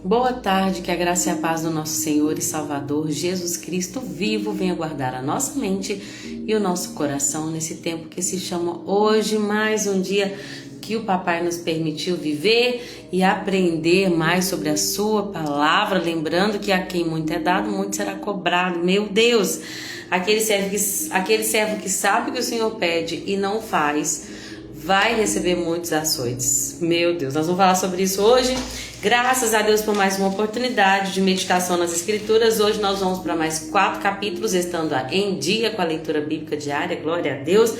Boa tarde, que a graça e a paz do nosso Senhor e Salvador Jesus Cristo vivo venha guardar a nossa mente e o nosso coração nesse tempo que se chama hoje, mais um dia que o Papai nos permitiu viver e aprender mais sobre a sua palavra, lembrando que a quem muito é dado, muito será cobrado. Meu Deus, aquele servo que sabe que o Senhor pede e não faz, vai receber muitos açoites. Meu Deus, nós vamos falar sobre isso hoje. Graças a Deus por mais uma oportunidade de meditação nas Escrituras. Hoje nós vamos para mais 4 capítulos, estando em dia com a leitura bíblica diária, glória a Deus.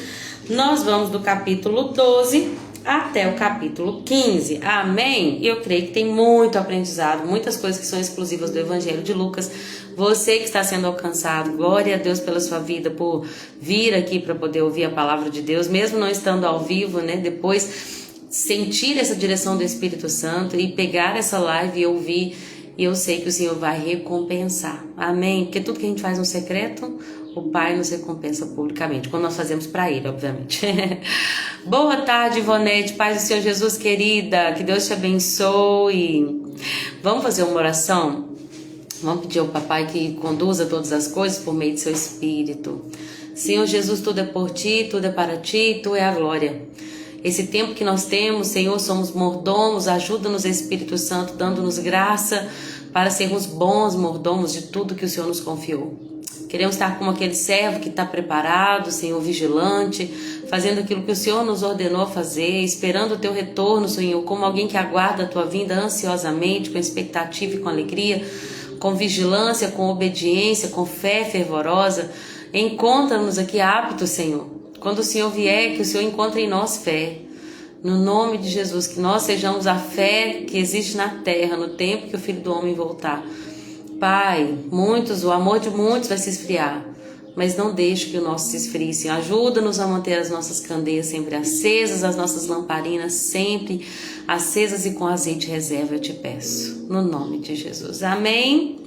Nós vamos do capítulo 12 até o capítulo 15, amém? Eu creio que tem muito aprendizado, muitas coisas que são exclusivas do Evangelho de Lucas. Você que está sendo alcançado, glória a Deus pela sua vida, por vir aqui para poder ouvir a palavra de Deus, mesmo não estando ao vivo, né? Depois sentir essa direção do Espírito Santo e pegar essa live e ouvir, e eu sei que o Senhor vai recompensar, amém? Porque tudo que a gente faz no secreto, o Pai nos recompensa publicamente, quando nós fazemos para Ele, obviamente. Boa tarde, Ivonete, paz do Senhor Jesus, querida, que Deus te abençoe. Vamos fazer uma oração? Vamos pedir ao Papai que conduza todas as coisas por meio de seu Espírito. Senhor Jesus, tudo é por Ti, tudo é para Ti, Tu é a glória. Esse tempo que nós temos, Senhor, somos mordomos, ajuda-nos, Espírito Santo, dando-nos graça para sermos bons mordomos de tudo que o Senhor nos confiou. Queremos estar como aquele servo que está preparado, Senhor, vigilante, fazendo aquilo que o Senhor nos ordenou fazer, esperando o Teu retorno, Senhor, como alguém que aguarda a Tua vinda ansiosamente, com expectativa e com alegria, com vigilância, com obediência, com fé fervorosa. Encontra-nos aqui aptos, Senhor. Quando o Senhor vier, que o Senhor encontre em nós fé. No nome de Jesus, que nós sejamos a fé que existe na terra, no tempo que o Filho do Homem voltar. Pai, o amor de muitos vai se esfriar, mas não deixe que o nosso se esfrie, Senhor. Ajuda-nos a manter as nossas candeias sempre acesas, as nossas lamparinas sempre acesas e com azeite reserva, eu te peço. No nome de Jesus. Amém?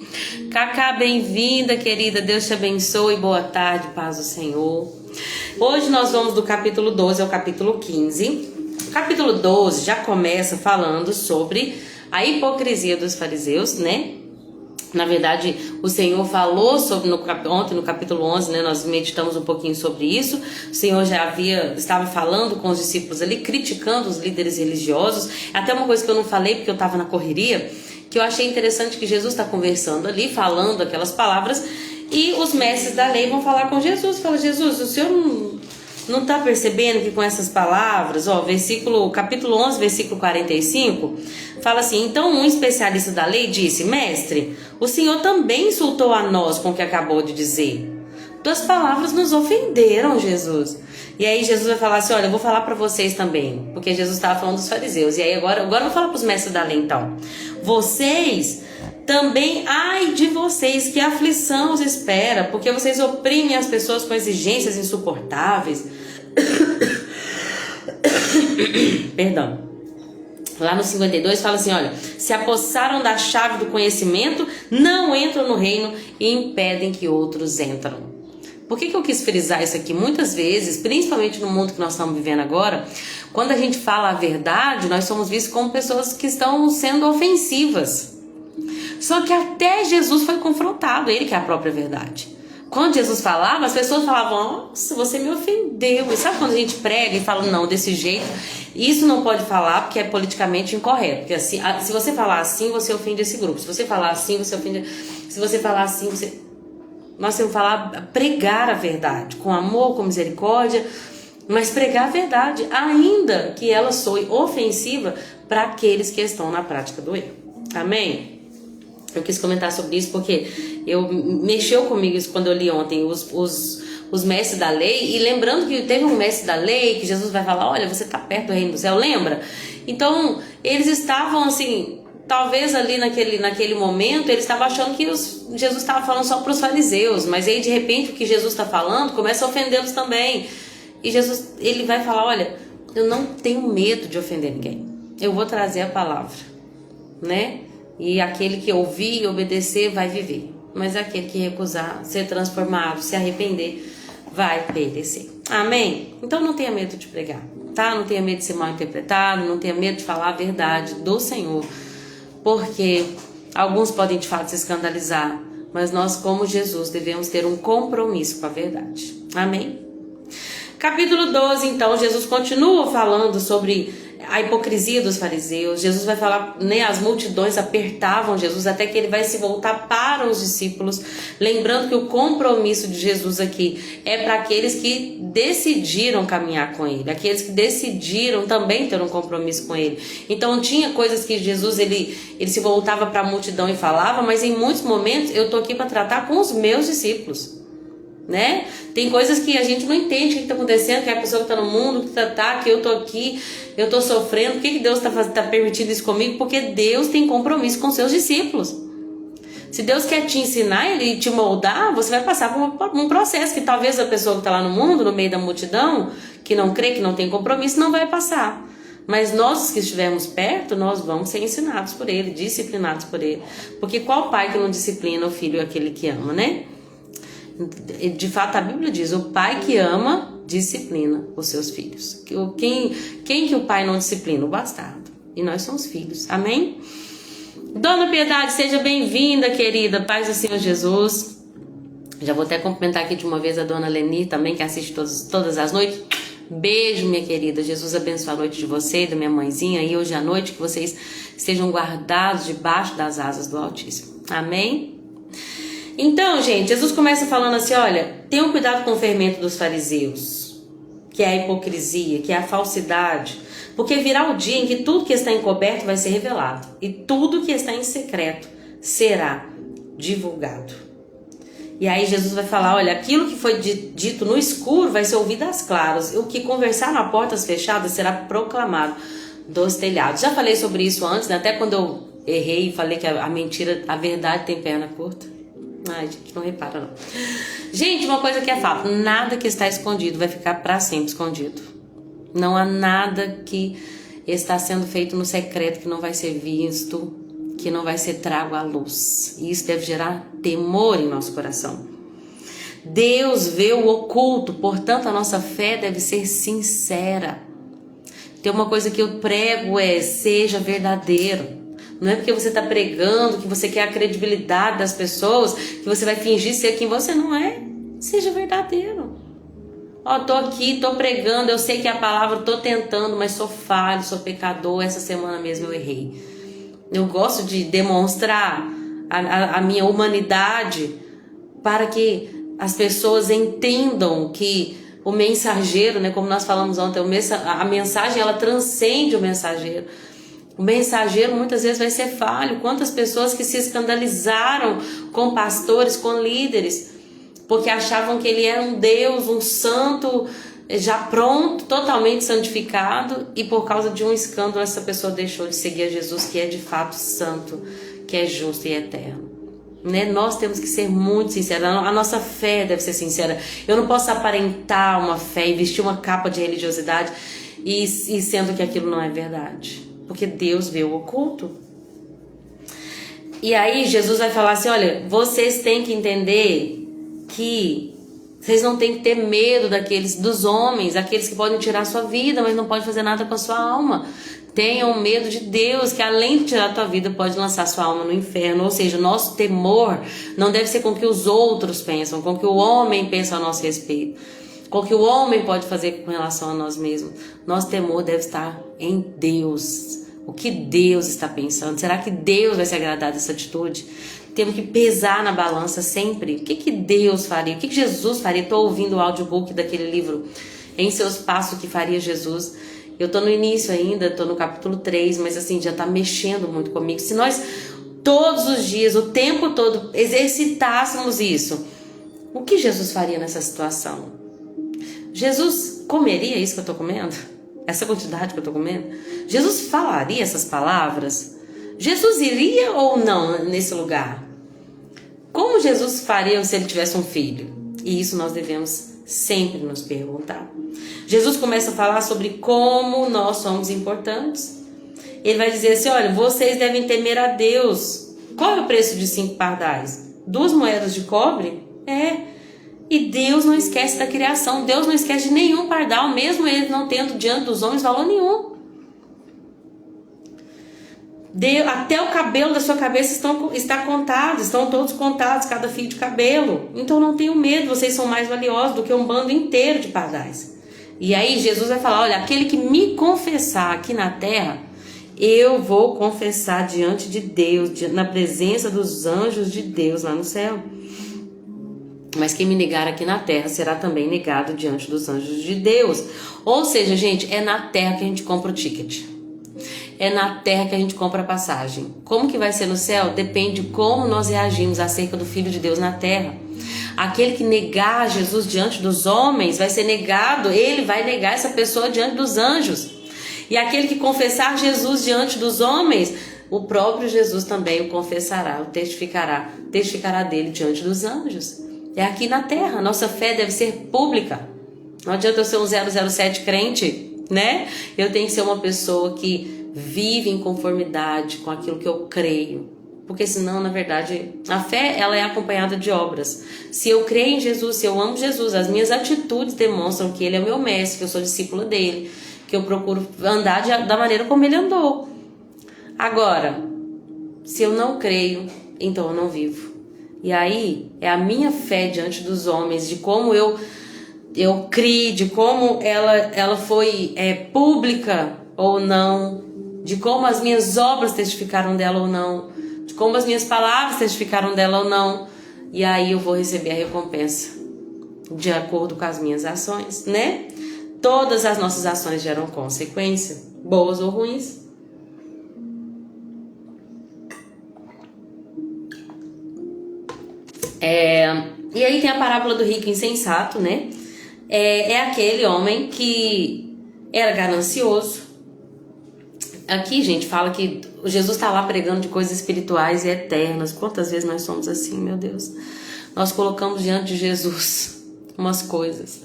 Cacá, bem-vinda, querida. Deus te abençoe. Boa tarde, paz do Senhor. Hoje nós vamos do capítulo 12 ao capítulo 15. O capítulo 12 já começa falando sobre a hipocrisia dos fariseus, né? Na verdade, o Senhor falou sobre ontem no capítulo 11, né? Nós meditamos um pouquinho sobre isso. O Senhor já estava falando com os discípulos ali, criticando os líderes religiosos. Até uma coisa que eu não falei porque eu estava na correria, que eu achei interessante, que Jesus está conversando ali, falando aquelas palavras, e os mestres da lei vão falar com Jesus. Fala: Jesus, o Senhor não está percebendo que com essas palavras, capítulo 11, versículo 45, fala assim: então um especialista da lei disse: mestre, o Senhor também insultou a nós com o que acabou de dizer. Tuas palavras nos ofenderam, Jesus. E aí Jesus vai falar assim: olha, eu vou falar para vocês também, porque Jesus estava falando dos fariseus. E aí agora eu vou falar para os mestres da lei então. Vocês também, ai de vocês, que aflição os espera, porque vocês oprimem as pessoas com exigências insuportáveis. Perdão. Lá no 52 fala assim: olha, se apossaram da chave do conhecimento, não entram no reino e impedem que outros entram. Por que eu quis frisar isso aqui? Muitas vezes, principalmente no mundo que nós estamos vivendo agora, quando a gente fala a verdade, nós somos vistos como pessoas que estão sendo ofensivas. Só que até Jesus foi confrontado, ele que é a própria verdade. Quando Jesus falava, as pessoas falavam: nossa, você me ofendeu. E sabe quando a gente prega e fala: não, desse jeito, isso não pode falar porque é politicamente incorreto. Porque assim, se você falar assim, você ofende esse grupo. Se você falar assim, você ofende. Se você falar assim, você... Nós temos que falar, pregar a verdade, com amor, com misericórdia, mas pregar a verdade, ainda que ela soe ofensiva para aqueles que estão na prática do erro. Amém? Eu quis comentar sobre isso porque mexeu comigo isso quando eu li ontem os mestres da lei, e lembrando que teve um mestre da lei que Jesus vai falar: olha, você está perto do reino do céu, lembra? Então eles estavam assim, talvez ali naquele momento eles estavam achando que Jesus estava falando só para os fariseus, mas aí de repente o que Jesus está falando começa a ofendê-los também. E Jesus, ele vai falar: olha, eu não tenho medo de ofender ninguém, eu vou trazer a palavra, né? E aquele que ouvir e obedecer vai viver. Mas aquele que recusar ser transformado, se arrepender, vai perecer. Amém? Então não tenha medo de pregar, tá? Não tenha medo de ser mal interpretado, não tenha medo de falar a verdade do Senhor. porque alguns podem de fato se escandalizar, mas nós, como Jesus, devemos ter um compromisso com a verdade. Amém? Capítulo 12, então, Jesus continua falando sobre a hipocrisia dos fariseus. Jesus vai falar, né, as multidões apertavam Jesus até que ele vai se voltar para os discípulos, lembrando que o compromisso de Jesus aqui é para aqueles que decidiram caminhar com ele, aqueles que decidiram também ter um compromisso com ele. Então tinha coisas que Jesus ele se voltava para a multidão e falava, mas em muitos momentos eu tô aqui para tratar com os meus discípulos, né? Tem coisas que a gente não entende o que está acontecendo, que é a pessoa que está no mundo, que eu tô aqui, eu tô sofrendo, por que Deus tá permitindo isso comigo? Porque Deus tem compromisso com seus discípulos. Se Deus quer te ensinar e te moldar, você vai passar por um processo que talvez a pessoa que está lá no mundo, no meio da multidão, que não crê, que não tem compromisso, não vai passar. Mas nós que estivermos perto, nós vamos ser ensinados por Ele, disciplinados por Ele. Porque qual pai que não disciplina o filho é aquele que ama, né? De fato a Bíblia diz, o pai que ama disciplina os seus filhos. Quem que o pai não disciplina? O bastardo. E nós somos filhos, amém? Dona Piedade, seja bem-vinda, querida, paz do Senhor Jesus. Já vou até cumprimentar aqui de uma vez a Dona Leni também, que assiste todas as noites. Beijo, minha querida, Jesus abençoe a noite de você e da minha mãezinha, e hoje à noite que vocês estejam guardados debaixo das asas do Altíssimo, amém? Então, gente, Jesus começa falando assim, olha, tenham cuidado com o fermento dos fariseus, que é a hipocrisia, que é a falsidade, porque virá o dia em que tudo que está encoberto vai ser revelado, e tudo que está em secreto será divulgado. E aí Jesus vai falar, olha, aquilo que foi dito no escuro vai ser ouvido às claras, e o que conversar a portas fechadas será proclamado dos telhados. Já falei sobre isso antes, né? Até quando eu errei e falei que a mentira, a verdade tem perna curta. Ai, gente, não repara não. Gente, uma coisa que é fato, nada que está escondido vai ficar para sempre escondido. Não há nada que está sendo feito no secreto que não vai ser visto, que não vai ser trago à luz. E isso deve gerar temor em nosso coração. Deus vê o oculto, portanto a nossa fé deve ser sincera. Tem uma coisa que eu prego seja verdadeiro. Não é porque você está pregando, que você quer a credibilidade das pessoas, que você vai fingir ser quem você não é. Seja verdadeiro. Ó, tô aqui, tô pregando, eu sei que a palavra, tô tentando, mas sou falho, sou pecador, essa semana mesmo eu errei. Eu gosto de demonstrar a minha humanidade para que as pessoas entendam que o mensageiro, né, como nós falamos ontem, a mensagem ela transcende o mensageiro. O mensageiro muitas vezes vai ser falho. Quantas pessoas que se escandalizaram com pastores, com líderes, porque achavam que ele era um Deus, um santo, já pronto, totalmente santificado, e por causa de um escândalo essa pessoa deixou de seguir a Jesus, que é de fato santo, que é justo e eterno. Né? Nós temos que ser muito sinceros, a nossa fé deve ser sincera. Eu não posso aparentar uma fé e vestir uma capa de religiosidade e sendo que aquilo não é verdade. Porque Deus vê o oculto. E aí Jesus vai falar assim, olha, vocês têm que entender que vocês não têm que ter medo dos homens, aqueles que podem tirar a sua vida, mas não podem fazer nada com a sua alma. Tenham medo de Deus, que além de tirar a tua vida, pode lançar a sua alma no inferno. Ou seja, nosso temor não deve ser com o que os outros pensam, com o que o homem pensa a nosso respeito, com o que o homem pode fazer com relação a nós mesmos. Nosso temor deve estar em Deus. O que Deus está pensando? Será que Deus vai se agradar dessa atitude? Temos que pesar na balança sempre. O que Deus faria? O que Jesus faria? Estou ouvindo o audiobook daquele livro, Em Seus Passos, o que faria Jesus. Eu estou no início ainda, estou no capítulo 3, mas assim, já está mexendo muito comigo. Se nós todos os dias, o tempo todo, exercitássemos isso, o que Jesus faria nessa situação? Jesus comeria isso que eu estou comendo? Essa quantidade que eu estou comendo? Jesus falaria essas palavras? Jesus iria ou não nesse lugar? Como Jesus faria se ele tivesse um filho? E isso nós devemos sempre nos perguntar. Jesus começa a falar sobre como nós somos importantes. Ele vai dizer assim, olha, vocês devem temer a Deus. Qual é o preço de 5 pardais? 2 moedas de cobre? E Deus não esquece da criação. Deus não esquece de nenhum pardal, mesmo ele não tendo diante dos homens valor nenhum. Até o cabelo da sua cabeça está contado, estão todos contados, cada fio de cabelo. Então não tenham medo, vocês são mais valiosos do que um bando inteiro de pardais. E aí Jesus vai falar, olha, aquele que me confessar aqui na terra, eu vou confessar diante de Deus, na presença dos anjos de Deus lá no céu. Mas quem me negar aqui na terra será também negado diante dos anjos de Deus. Ou seja, gente, é na terra que a gente compra o ticket. É na terra que a gente compra a passagem. Como que vai ser no céu? Depende de como nós reagimos acerca do Filho de Deus na terra. Aquele que negar Jesus diante dos homens vai ser negado, ele vai negar essa pessoa diante dos anjos. E aquele que confessar Jesus diante dos homens, o próprio Jesus também o confessará, o testificará dele diante dos anjos. É aqui na terra, nossa fé deve ser pública. Não adianta eu ser um 007 crente, né? Eu tenho que ser uma pessoa que vive em conformidade com aquilo que eu creio. Porque senão, na verdade, a fé ela é acompanhada de obras. Se eu creio em Jesus, se eu amo Jesus, as minhas atitudes demonstram que ele é o meu mestre, que eu sou discípula dele, que eu procuro andar da maneira como ele andou. Agora, se eu não creio, então eu não vivo. E aí é a minha fé diante dos homens, de como eu criei, de como ela foi pública ou não, de como as minhas obras testificaram dela ou não, de como as minhas palavras testificaram dela ou não. E aí eu vou receber a recompensa de acordo com as minhas ações, né? Todas as nossas ações geram consequência, boas ou ruins. E aí tem a parábola do rico insensato, né? É aquele homem que era ganancioso. Aqui, gente, fala que Jesus está lá pregando de coisas espirituais e eternas. Quantas vezes nós somos assim, meu Deus? Nós colocamos diante de Jesus umas coisas.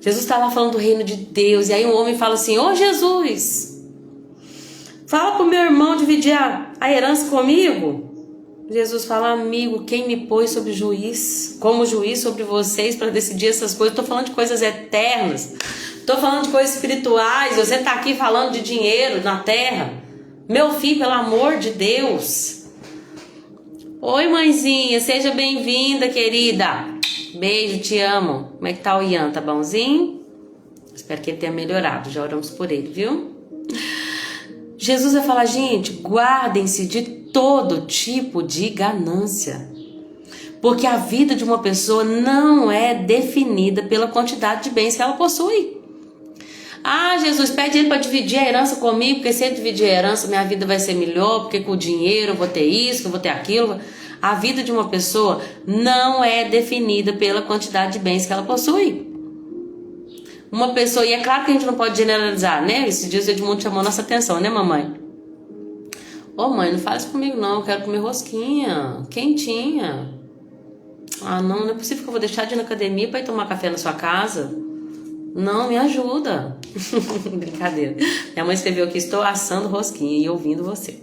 Jesus está lá falando do reino de Deus. E aí um homem fala assim, ô Jesus, fala pro meu irmão dividir a herança comigo. Jesus fala, amigo, quem me pôs como juiz sobre vocês para decidir essas coisas? Estou falando de coisas eternas, estou falando de coisas espirituais. Você está aqui falando de dinheiro na terra. Meu filho, pelo amor de Deus. Oi, mãezinha, seja bem-vinda, querida. Beijo, te amo. Como é que tá o Ian? Tá bonzinho? Espero que ele tenha melhorado, já oramos por ele, viu? Jesus vai falar, gente, guardem-se de todo tipo de ganância, porque a vida de uma pessoa não é definida pela quantidade de bens que ela possui. Ah, Jesus, pede ele para dividir a herança comigo, porque se ele dividir a herança, minha vida vai ser melhor, porque com o dinheiro eu vou ter isso, eu vou ter aquilo. A vida de uma pessoa não é definida pela quantidade de bens que ela possui. Uma pessoa, e é claro que a gente não pode generalizar, né? Esses dias o Edmundo chamou nossa atenção, né, mamãe? Ô mãe, não fala isso comigo não, eu quero comer rosquinha, quentinha. Ah, não é possível que eu vou deixar de ir na academia para ir tomar café na sua casa. Não, me ajuda. Brincadeira. Minha mãe escreveu aqui, estou assando rosquinha e ouvindo você.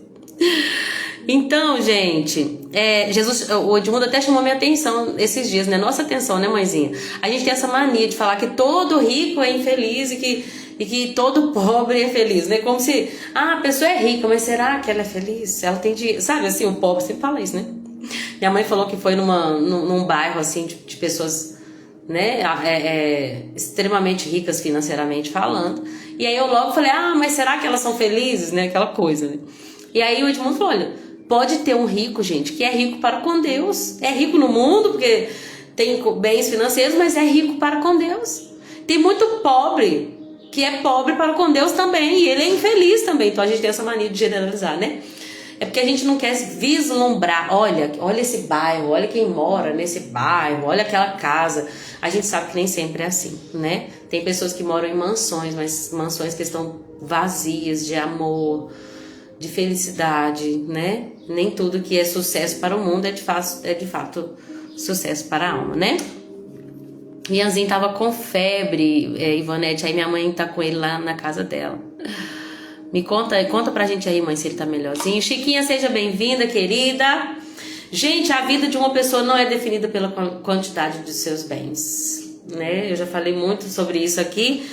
Então, gente, Jesus, o Edmundo até chamou minha atenção esses dias, né? Nossa atenção, né, mãezinha? A gente tem essa mania de falar que todo rico é infeliz e que todo pobre é feliz, né? Como se, a pessoa é rica, mas será que ela é feliz? Ela tem dinheiro, sabe assim, o pobre sempre fala isso, né? Minha mãe falou que foi num bairro, assim, de pessoas, né, extremamente ricas financeiramente falando, e aí eu logo falei, mas será que elas são felizes, né? Aquela coisa, né? E aí o Edmundo falou, olha, pode ter um rico, gente, que é rico para com Deus, é rico no mundo, porque tem bens financeiros, mas é rico para com Deus. Tem muito pobre que é pobre para com Deus também, e ele é infeliz também. Então a gente tem essa mania de generalizar, né? É porque a gente não quer vislumbrar, olha esse bairro, olha quem mora nesse bairro, olha aquela casa. A gente sabe que nem sempre é assim, né? Tem pessoas que moram em mansões, mas mansões que estão vazias de amor, de felicidade, né? Nem tudo que é sucesso para o mundo é de fato sucesso para a alma, né? Ianzinho tava com febre, Ivonete, aí minha mãe tá com ele lá na casa dela. Me conta pra gente aí, mãe, se ele tá melhorzinho. Chiquinha, seja bem-vinda, querida. Gente, a vida de uma pessoa não é definida pela quantidade de seus bens, né? Eu já falei muito sobre isso aqui.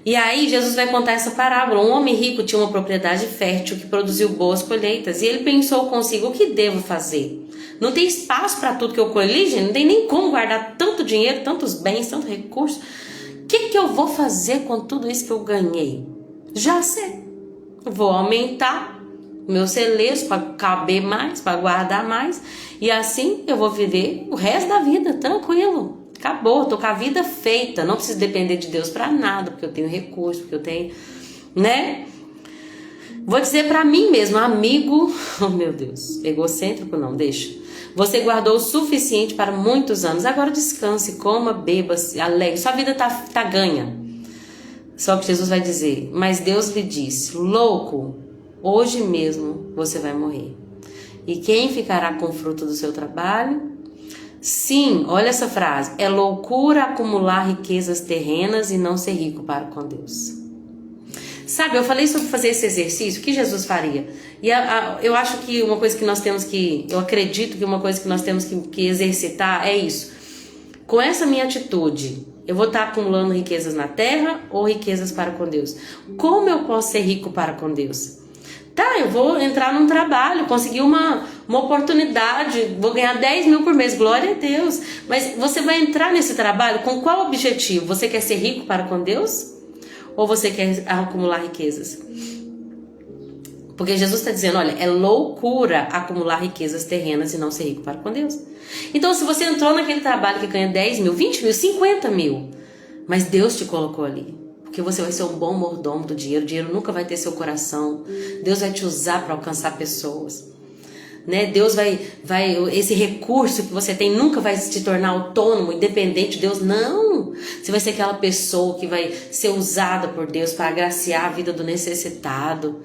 E aí Jesus vai contar essa parábola. Um homem rico tinha uma propriedade fértil que produziu boas colheitas. E ele pensou consigo, o que devo fazer? Não tem espaço para tudo que eu colhi, gente. Não tem nem como guardar tanto dinheiro, tantos bens, tanto recurso. O que eu vou fazer com tudo isso que eu ganhei? Já sei. Vou aumentar meus celeiros para caber mais, para guardar mais. E assim eu vou viver o resto da vida, tranquilo. Acabou, tô com a vida feita. Não preciso depender de Deus para nada, porque eu tenho recurso, porque eu tenho, né? Vou dizer para mim mesmo, amigo, oh meu Deus, egocêntrico não, deixa. Você guardou o suficiente para muitos anos. Agora descanse, coma, beba, alegre. Sua vida tá ganha. Só que Jesus vai dizer, mas Deus lhe disse, louco, hoje mesmo você vai morrer. E quem ficará com o fruto do seu trabalho? Sim, olha essa frase. É loucura acumular riquezas terrenas e não ser rico para com Deus. Sabe, eu falei sobre fazer esse exercício, o que Jesus faria? E eu acho que uma coisa que nós temos que, eu acredito que uma coisa que nós temos que exercitar é isso. Com essa minha atitude, eu vou estar acumulando riquezas na terra ou riquezas para com Deus? Como eu posso ser rico para com Deus? Tá, eu vou entrar num trabalho, conseguir uma oportunidade, vou ganhar 10 mil por mês, glória a Deus. Mas você vai entrar nesse trabalho com qual objetivo? Você quer ser rico para com Deus? Ou você quer acumular riquezas? Porque Jesus está dizendo, olha, é loucura acumular riquezas terrenas e não ser rico para com Deus. Então se você entrou naquele trabalho que ganha 10 mil, 20 mil, 50 mil, mas Deus te colocou ali, porque você vai ser um bom mordomo do dinheiro, o dinheiro nunca vai ter seu coração, Deus vai te usar para alcançar pessoas, né? Deus vai, esse recurso que você tem nunca vai te tornar autônomo, independente de Deus, não, você vai ser aquela pessoa que vai ser usada por Deus para agraciar a vida do necessitado,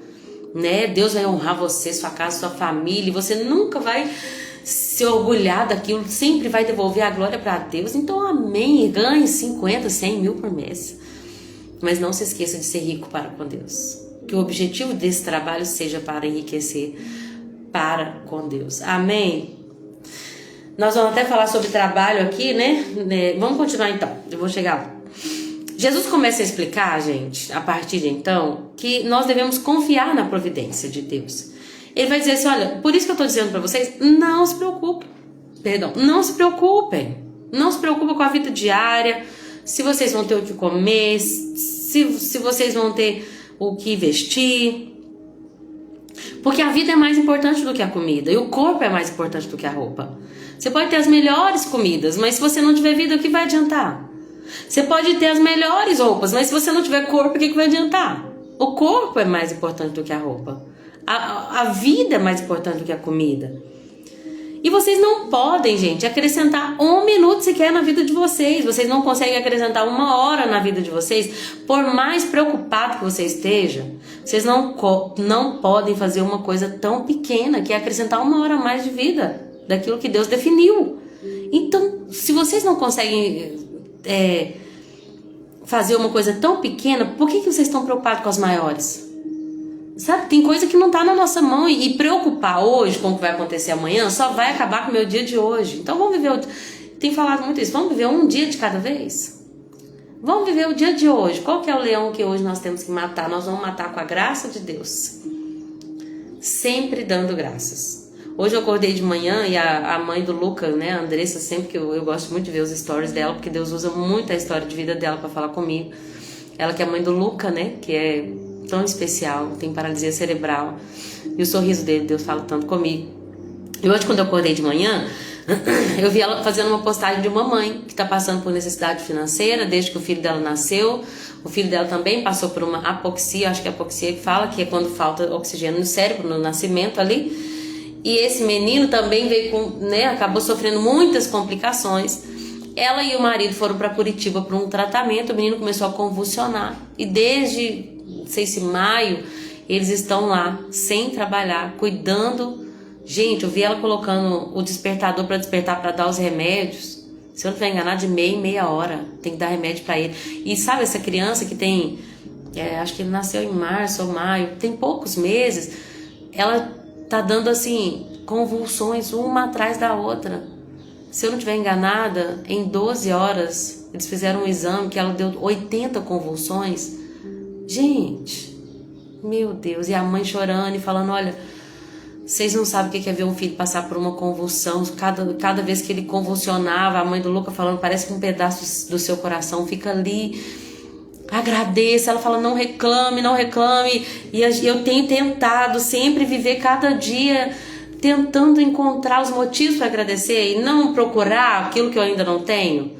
né? Deus vai honrar você, sua casa, sua família, e você nunca vai se orgulhar daquilo, sempre vai devolver a glória para Deus. Então amém, ganhe 50, 100 mil por mês. Mas não se esqueça de ser rico para com Deus. Que o objetivo desse trabalho seja para enriquecer para com Deus. Amém? Nós vamos até falar sobre trabalho aqui, né? Vamos continuar então. Eu vou chegar lá. Jesus começa a explicar, gente, a partir de então, que nós devemos confiar na providência de Deus. Ele vai dizer assim, olha, por isso que eu estou dizendo para vocês, não se preocupem. Não se preocupem. Não se preocupem com a vida diária, se vocês vão ter o que comer, se vocês vão ter o que vestir. Porque a vida é mais importante do que a comida. E o corpo é mais importante do que a roupa. Você pode ter as melhores comidas, mas se você não tiver vida, o que vai adiantar? Você pode ter as melhores roupas, mas se você não tiver corpo, o que vai adiantar? O corpo é mais importante do que a roupa. A vida é mais importante do que a comida. E vocês não podem, gente, acrescentar 1 minuto sequer na vida de vocês. Vocês não conseguem acrescentar 1 hora na vida de vocês. Por mais preocupado que você esteja, vocês não podem fazer uma coisa tão pequena, que é acrescentar 1 hora a mais de vida daquilo que Deus definiu. Então, se vocês não conseguem fazer uma coisa tão pequena, por que vocês estão preocupados com as maiores? Sabe, tem coisa que não tá na nossa mão, e preocupar hoje com o que vai acontecer amanhã só vai acabar com o meu dia de hoje. Então vamos viver, tem falado muito isso, vamos viver um dia de cada vez? Vamos viver o dia de hoje. Qual que é o leão que hoje nós temos que matar? Nós vamos matar com a graça de Deus, sempre dando graças. Hoje eu acordei de manhã e a mãe do Luca, né, a Andressa, sempre que eu gosto muito de ver os stories dela, porque Deus usa muito a história de vida dela para falar comigo. Ela que é a mãe do Luca, né, que é tão especial, tem paralisia cerebral, e o sorriso dele, Deus fala tanto comigo. E hoje, quando eu acordei de manhã, eu vi ela fazendo uma postagem de uma mãe que está passando por necessidade financeira desde que o filho dela nasceu. O filho dela também passou por uma apoxia, acho que é apoxia que fala, que é quando falta oxigênio no cérebro, no nascimento ali. E esse menino também veio com, né, acabou sofrendo muitas complicações. Ela e o marido foram para Curitiba para um tratamento, o menino começou a convulsionar. E desde, não sei se maio, eles estão lá, sem trabalhar, cuidando. Gente, eu vi ela colocando o despertador para despertar, para dar os remédios. Se eu não estiver enganado, de meia em meia hora tem que dar remédio para ele. E sabe essa criança que tem, acho que ele nasceu em março ou maio, tem poucos meses, ela tá dando assim, convulsões uma atrás da outra. Se eu não estiver enganada, em 12 horas, eles fizeram um exame que ela deu 80 convulsões. Gente, meu Deus. E a mãe chorando e falando, olha, vocês não sabem o que é ver um filho passar por uma convulsão. Cada vez que ele convulsionava, a mãe do Luca falando, parece que um pedaço do seu coração fica ali. Agradeça. Ela fala, não reclame, não reclame. E eu tenho tentado sempre viver cada dia tentando encontrar os motivos para agradecer e não procurar aquilo que eu ainda não tenho.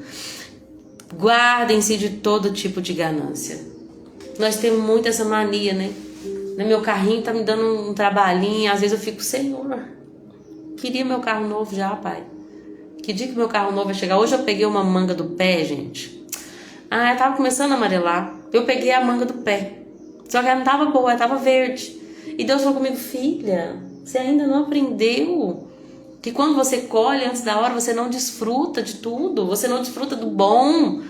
Guardem-se de todo tipo de ganância. Nós temos muito essa mania, né? Meu carrinho tá me dando um trabalhinho. Às vezes eu fico, Senhor, queria meu carro novo já, pai. Que dia que meu carro novo vai chegar? Hoje eu peguei uma manga do pé, gente. Eu tava começando a amarelar. Eu peguei a manga do pé. Só que ela não tava boa, ela tava verde. E Deus falou comigo, filha, você ainda não aprendeu que quando você colhe antes da hora, você não desfruta de tudo. Você não desfruta do bom.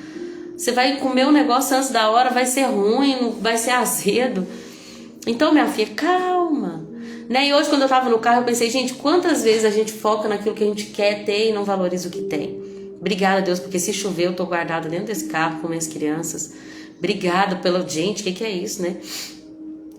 Você vai comer o negócio antes da hora, vai ser ruim, vai ser azedo. Então, minha filha, calma. E hoje, quando eu tava no carro, eu pensei, gente, quantas vezes a gente foca naquilo que a gente quer ter e não valoriza o que tem. Obrigada, Deus, porque se chover, eu tô guardada dentro desse carro com minhas crianças. Obrigada pela... Gente, o que é isso, né?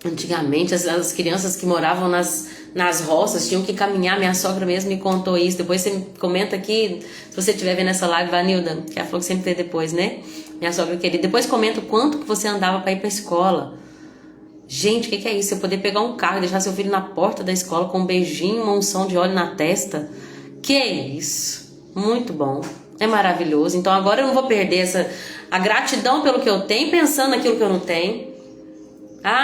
Antigamente, as crianças que moravam nas roças tinham que caminhar. Minha sogra mesmo me contou isso. Depois você me comenta aqui, se você estiver vendo essa live, Vanilda, que ela falou que sempre vê depois, né? Minha sogra querida. Depois comenta o quanto que você andava para ir pra escola. Gente, o que é isso? Você poder pegar um carro e deixar seu filho na porta da escola com um beijinho, uma unção de óleo na testa. Que é isso? Muito bom. É maravilhoso. Então agora eu não vou perder a gratidão pelo que eu tenho, pensando naquilo que eu não tenho.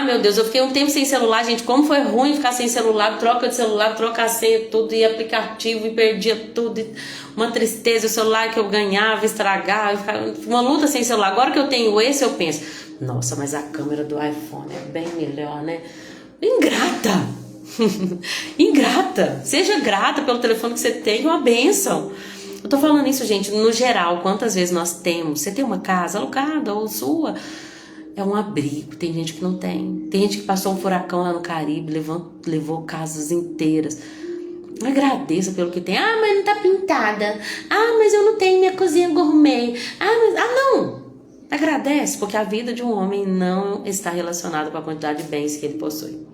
Meu Deus, eu fiquei um tempo sem celular, gente. Como foi ruim ficar sem celular, troca de celular, troca a senha, tudo, e aplicativo, e perdia tudo. Uma tristeza, o celular que eu ganhava, estragava, uma luta sem celular. Agora que eu tenho esse, eu penso, nossa, mas a câmera do iPhone é bem melhor, né? Ingrata! Ingrata! Seja grata pelo telefone que você tem, é uma bênção. Eu tô falando isso, gente, no geral, quantas vezes nós temos. Você tem uma casa alugada ou sua? É um abrigo, tem gente que não tem. Tem gente que passou um furacão lá no Caribe, levou casas inteiras. Agradeça pelo que tem. Mas não tá pintada. Mas eu não tenho minha cozinha gourmet. Não! Agradece, porque a vida de um homem não está relacionada com a quantidade de bens que ele possui.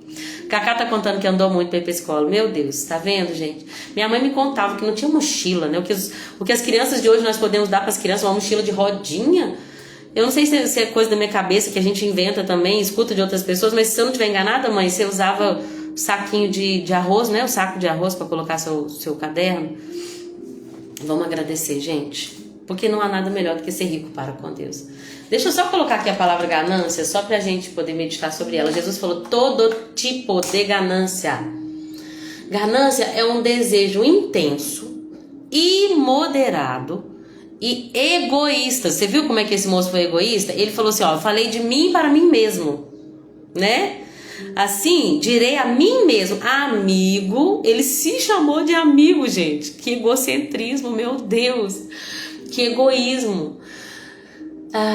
Cacá tá contando que andou muito pra ir pra escola. Meu Deus, tá vendo, gente? Minha mãe me contava que não tinha mochila, né? O que as crianças de hoje nós podemos dar pras crianças, uma mochila de rodinha. Eu não sei se é coisa da minha cabeça que a gente inventa também, escuta de outras pessoas, mas se eu não estiver enganada, mãe, você usava o saquinho de arroz, né? O saco de arroz para colocar seu caderno. Vamos agradecer, gente, porque não há nada melhor do que ser rico para com Deus. Deixa eu só colocar aqui a palavra ganância, só pra gente poder meditar sobre ela. Jesus falou todo tipo de ganância. Ganância é um desejo intenso, imoderado e egoísta. Você viu como é que esse moço foi egoísta? Ele falou assim, falei de mim para mim mesmo, né? Assim, direi a mim mesmo, amigo. Ele se chamou de amigo, gente. Que egocentrismo, meu Deus. Que egoísmo.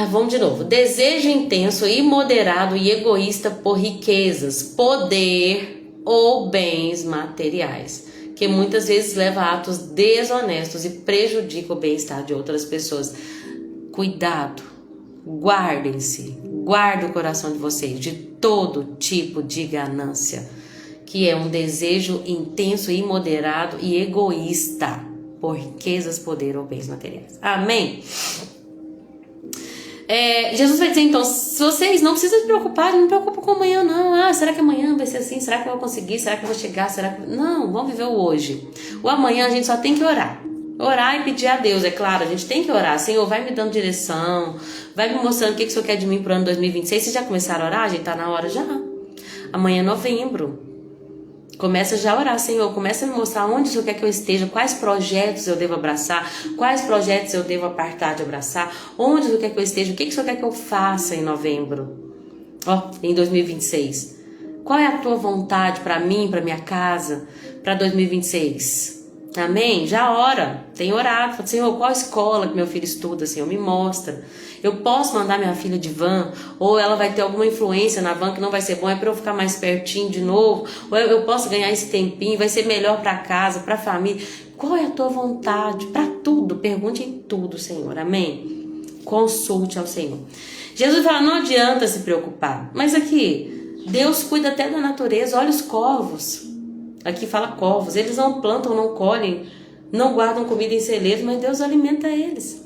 Vamos de novo. Desejo intenso, imoderado e egoísta por riquezas, poder ou bens materiais, que muitas vezes leva a atos desonestos e prejudica o bem-estar de outras pessoas. Cuidado, guardem-se, guarde o coração de vocês de todo tipo de ganância, que é um desejo intenso, imoderado e egoísta por riquezas, poder ou bens materiais. Amém? Jesus vai dizer então, se vocês não precisam se preocupar, não me preocupo com amanhã não. Será que amanhã vai ser assim? Será que eu vou conseguir? Será que eu vou chegar? Não, vamos viver o hoje. O amanhã a gente só tem que orar. Orar e pedir a Deus, é claro, a gente tem que orar. Senhor, vai me dando direção, vai me mostrando o que o Senhor quer de mim pro ano 2026. Vocês já começaram a orar? A gente tá na hora já. Amanhã é novembro. Começa já a orar, Senhor, começa a me mostrar onde o Senhor quer que eu esteja, quais projetos eu devo abraçar, quais projetos eu devo apartar de abraçar, onde o Senhor quer que eu esteja, o que o Senhor quer que eu faça em novembro, em 2026. Qual é a tua vontade para mim, para minha casa, para 2026? Amém? Já ora, tem orado, fala, Senhor, qual escola que meu filho estuda, Senhor, me mostra. Eu posso mandar minha filha de van, ou ela vai ter alguma influência na van que não vai ser bom, é para eu ficar mais pertinho de novo, ou eu posso ganhar esse tempinho, vai ser melhor para casa, para a família. Qual é a tua vontade? Para tudo, pergunte em tudo, Senhor, amém? Consulte ao Senhor. Jesus fala, não adianta se preocupar. Mas aqui, Deus cuida até da natureza. Olha os corvos. Aqui fala corvos. Eles não plantam, não colhem, não guardam comida em celeiros, mas Deus alimenta eles.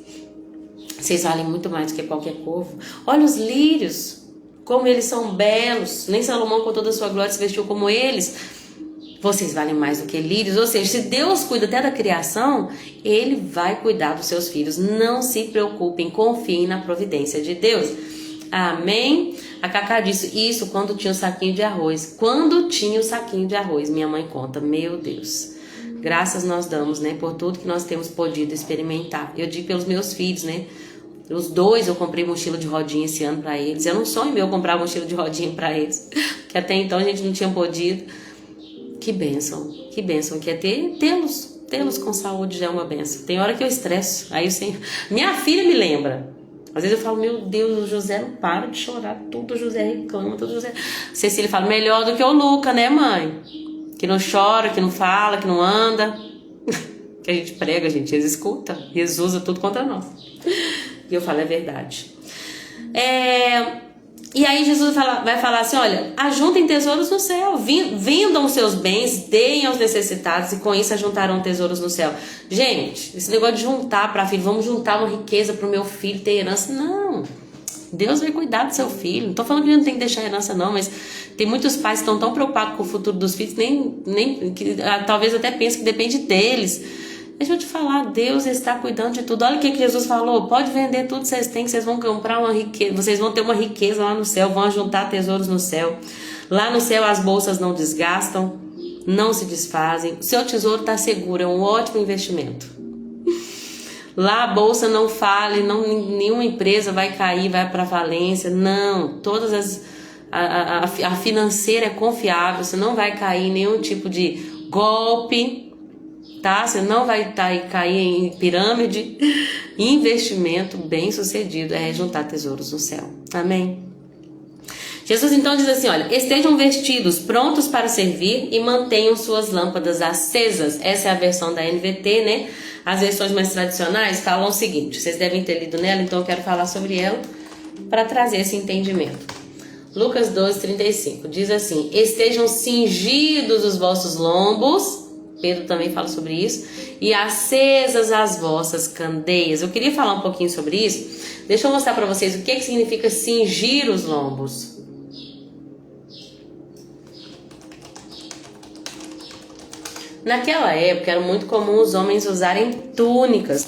Vocês valem muito mais do que qualquer corvo. Olha os lírios, como eles são belos. Nem Salomão com toda a sua glória se vestiu como eles. Vocês valem mais do que lírios. Ou seja, se Deus cuida até da criação, Ele vai cuidar dos seus filhos. Não se preocupem, confiem na providência de Deus. Amém? A Cacá disse isso quando tinha o saquinho de arroz. Quando tinha o saquinho de arroz, minha mãe conta. Meu Deus. Graças nós damos, né? Por tudo que nós temos podido experimentar. Eu digo pelos meus filhos, né? Os dois eu comprei mochila de rodinha esse ano para eles. Era um sonho meu comprar mochila de rodinha para eles. Que até então a gente não tinha podido. Que bênção que é tê-los com saúde já é uma bênção. Tem hora que eu estresso, aí eu sempre... Minha filha me lembra. Às vezes eu falo, meu Deus, o José não para de chorar, tudo o José reclama, tudo o José... Cecília fala, melhor do que o Luca, né, mãe? Que não chora, que não fala, que não anda. Que a gente prega, gente, eles escutam, eles usam tudo contra nós. E eu falo, é verdade. E aí Jesus vai falar assim, olha, ajuntem tesouros no céu, vendam os seus bens, deem aos necessitados e com isso ajuntarão tesouros no céu. Gente, esse negócio de juntar para filho, vamos juntar uma riqueza para o meu filho ter herança, não. Deus vai cuidar do seu filho. Não tô falando que não tem que deixar herança não, mas tem muitos pais que estão tão preocupados com o futuro dos filhos, que talvez até pensem que depende deles. Deixa eu te falar, Deus está cuidando de tudo. Olha o que Jesus falou, pode vender tudo que vocês têm, que vocês vão comprar uma riqueza, vocês vão ter uma riqueza lá no céu, vão juntar tesouros no céu. Lá no céu as bolsas não desgastam, não se desfazem, o seu tesouro está seguro, é um ótimo investimento. Lá a bolsa não fale, nenhuma empresa vai cair, vai para falência, não, a financeira é confiável, você não vai cair em nenhum tipo de golpe, tá? Você não vai cair em pirâmide. Investimento bem sucedido é juntar tesouros no céu. Amém? Jesus então diz assim, olha, estejam vestidos, prontos para servir e mantenham suas lâmpadas acesas. Essa é a versão da NVT, né? As versões mais tradicionais falam o seguinte, vocês devem ter lido nela, então eu quero falar sobre ela para trazer esse entendimento. Lucas 12:35 diz assim, estejam cingidos os vossos lombos, Pedro também fala sobre isso, e acesas as vossas candeias. Eu queria falar um pouquinho sobre isso. Deixa eu mostrar para vocês o que significa cingir os lombos. Naquela época era muito comum os homens usarem túnicas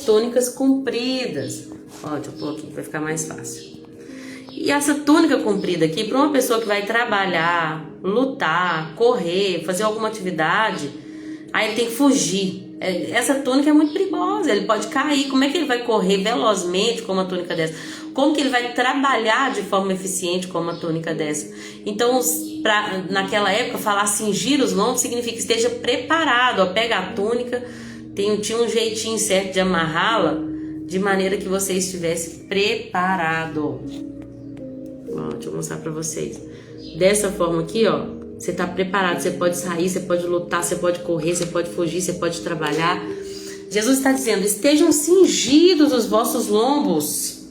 compridas. Ó, deixa eu pôr aqui, vai ficar mais fácil. E essa túnica comprida aqui, para uma pessoa que vai trabalhar, lutar, correr, fazer alguma atividade, aí ele tem que fugir. Essa túnica é muito perigosa, ele pode cair. Como é que ele vai correr velozmente com uma túnica dessa? Como que ele vai trabalhar de forma eficiente com uma túnica dessa? Então, naquela época, falar cingir os lombos significa que esteja preparado. Ó, pega a túnica, tinha um jeitinho certo de amarrá-la, de maneira que você estivesse preparado. Ó, deixa eu mostrar para vocês. Dessa forma aqui, ó, você está preparado, você pode sair, você pode lutar, você pode correr, você pode fugir, você pode trabalhar. Jesus está dizendo, estejam cingidos os vossos lombos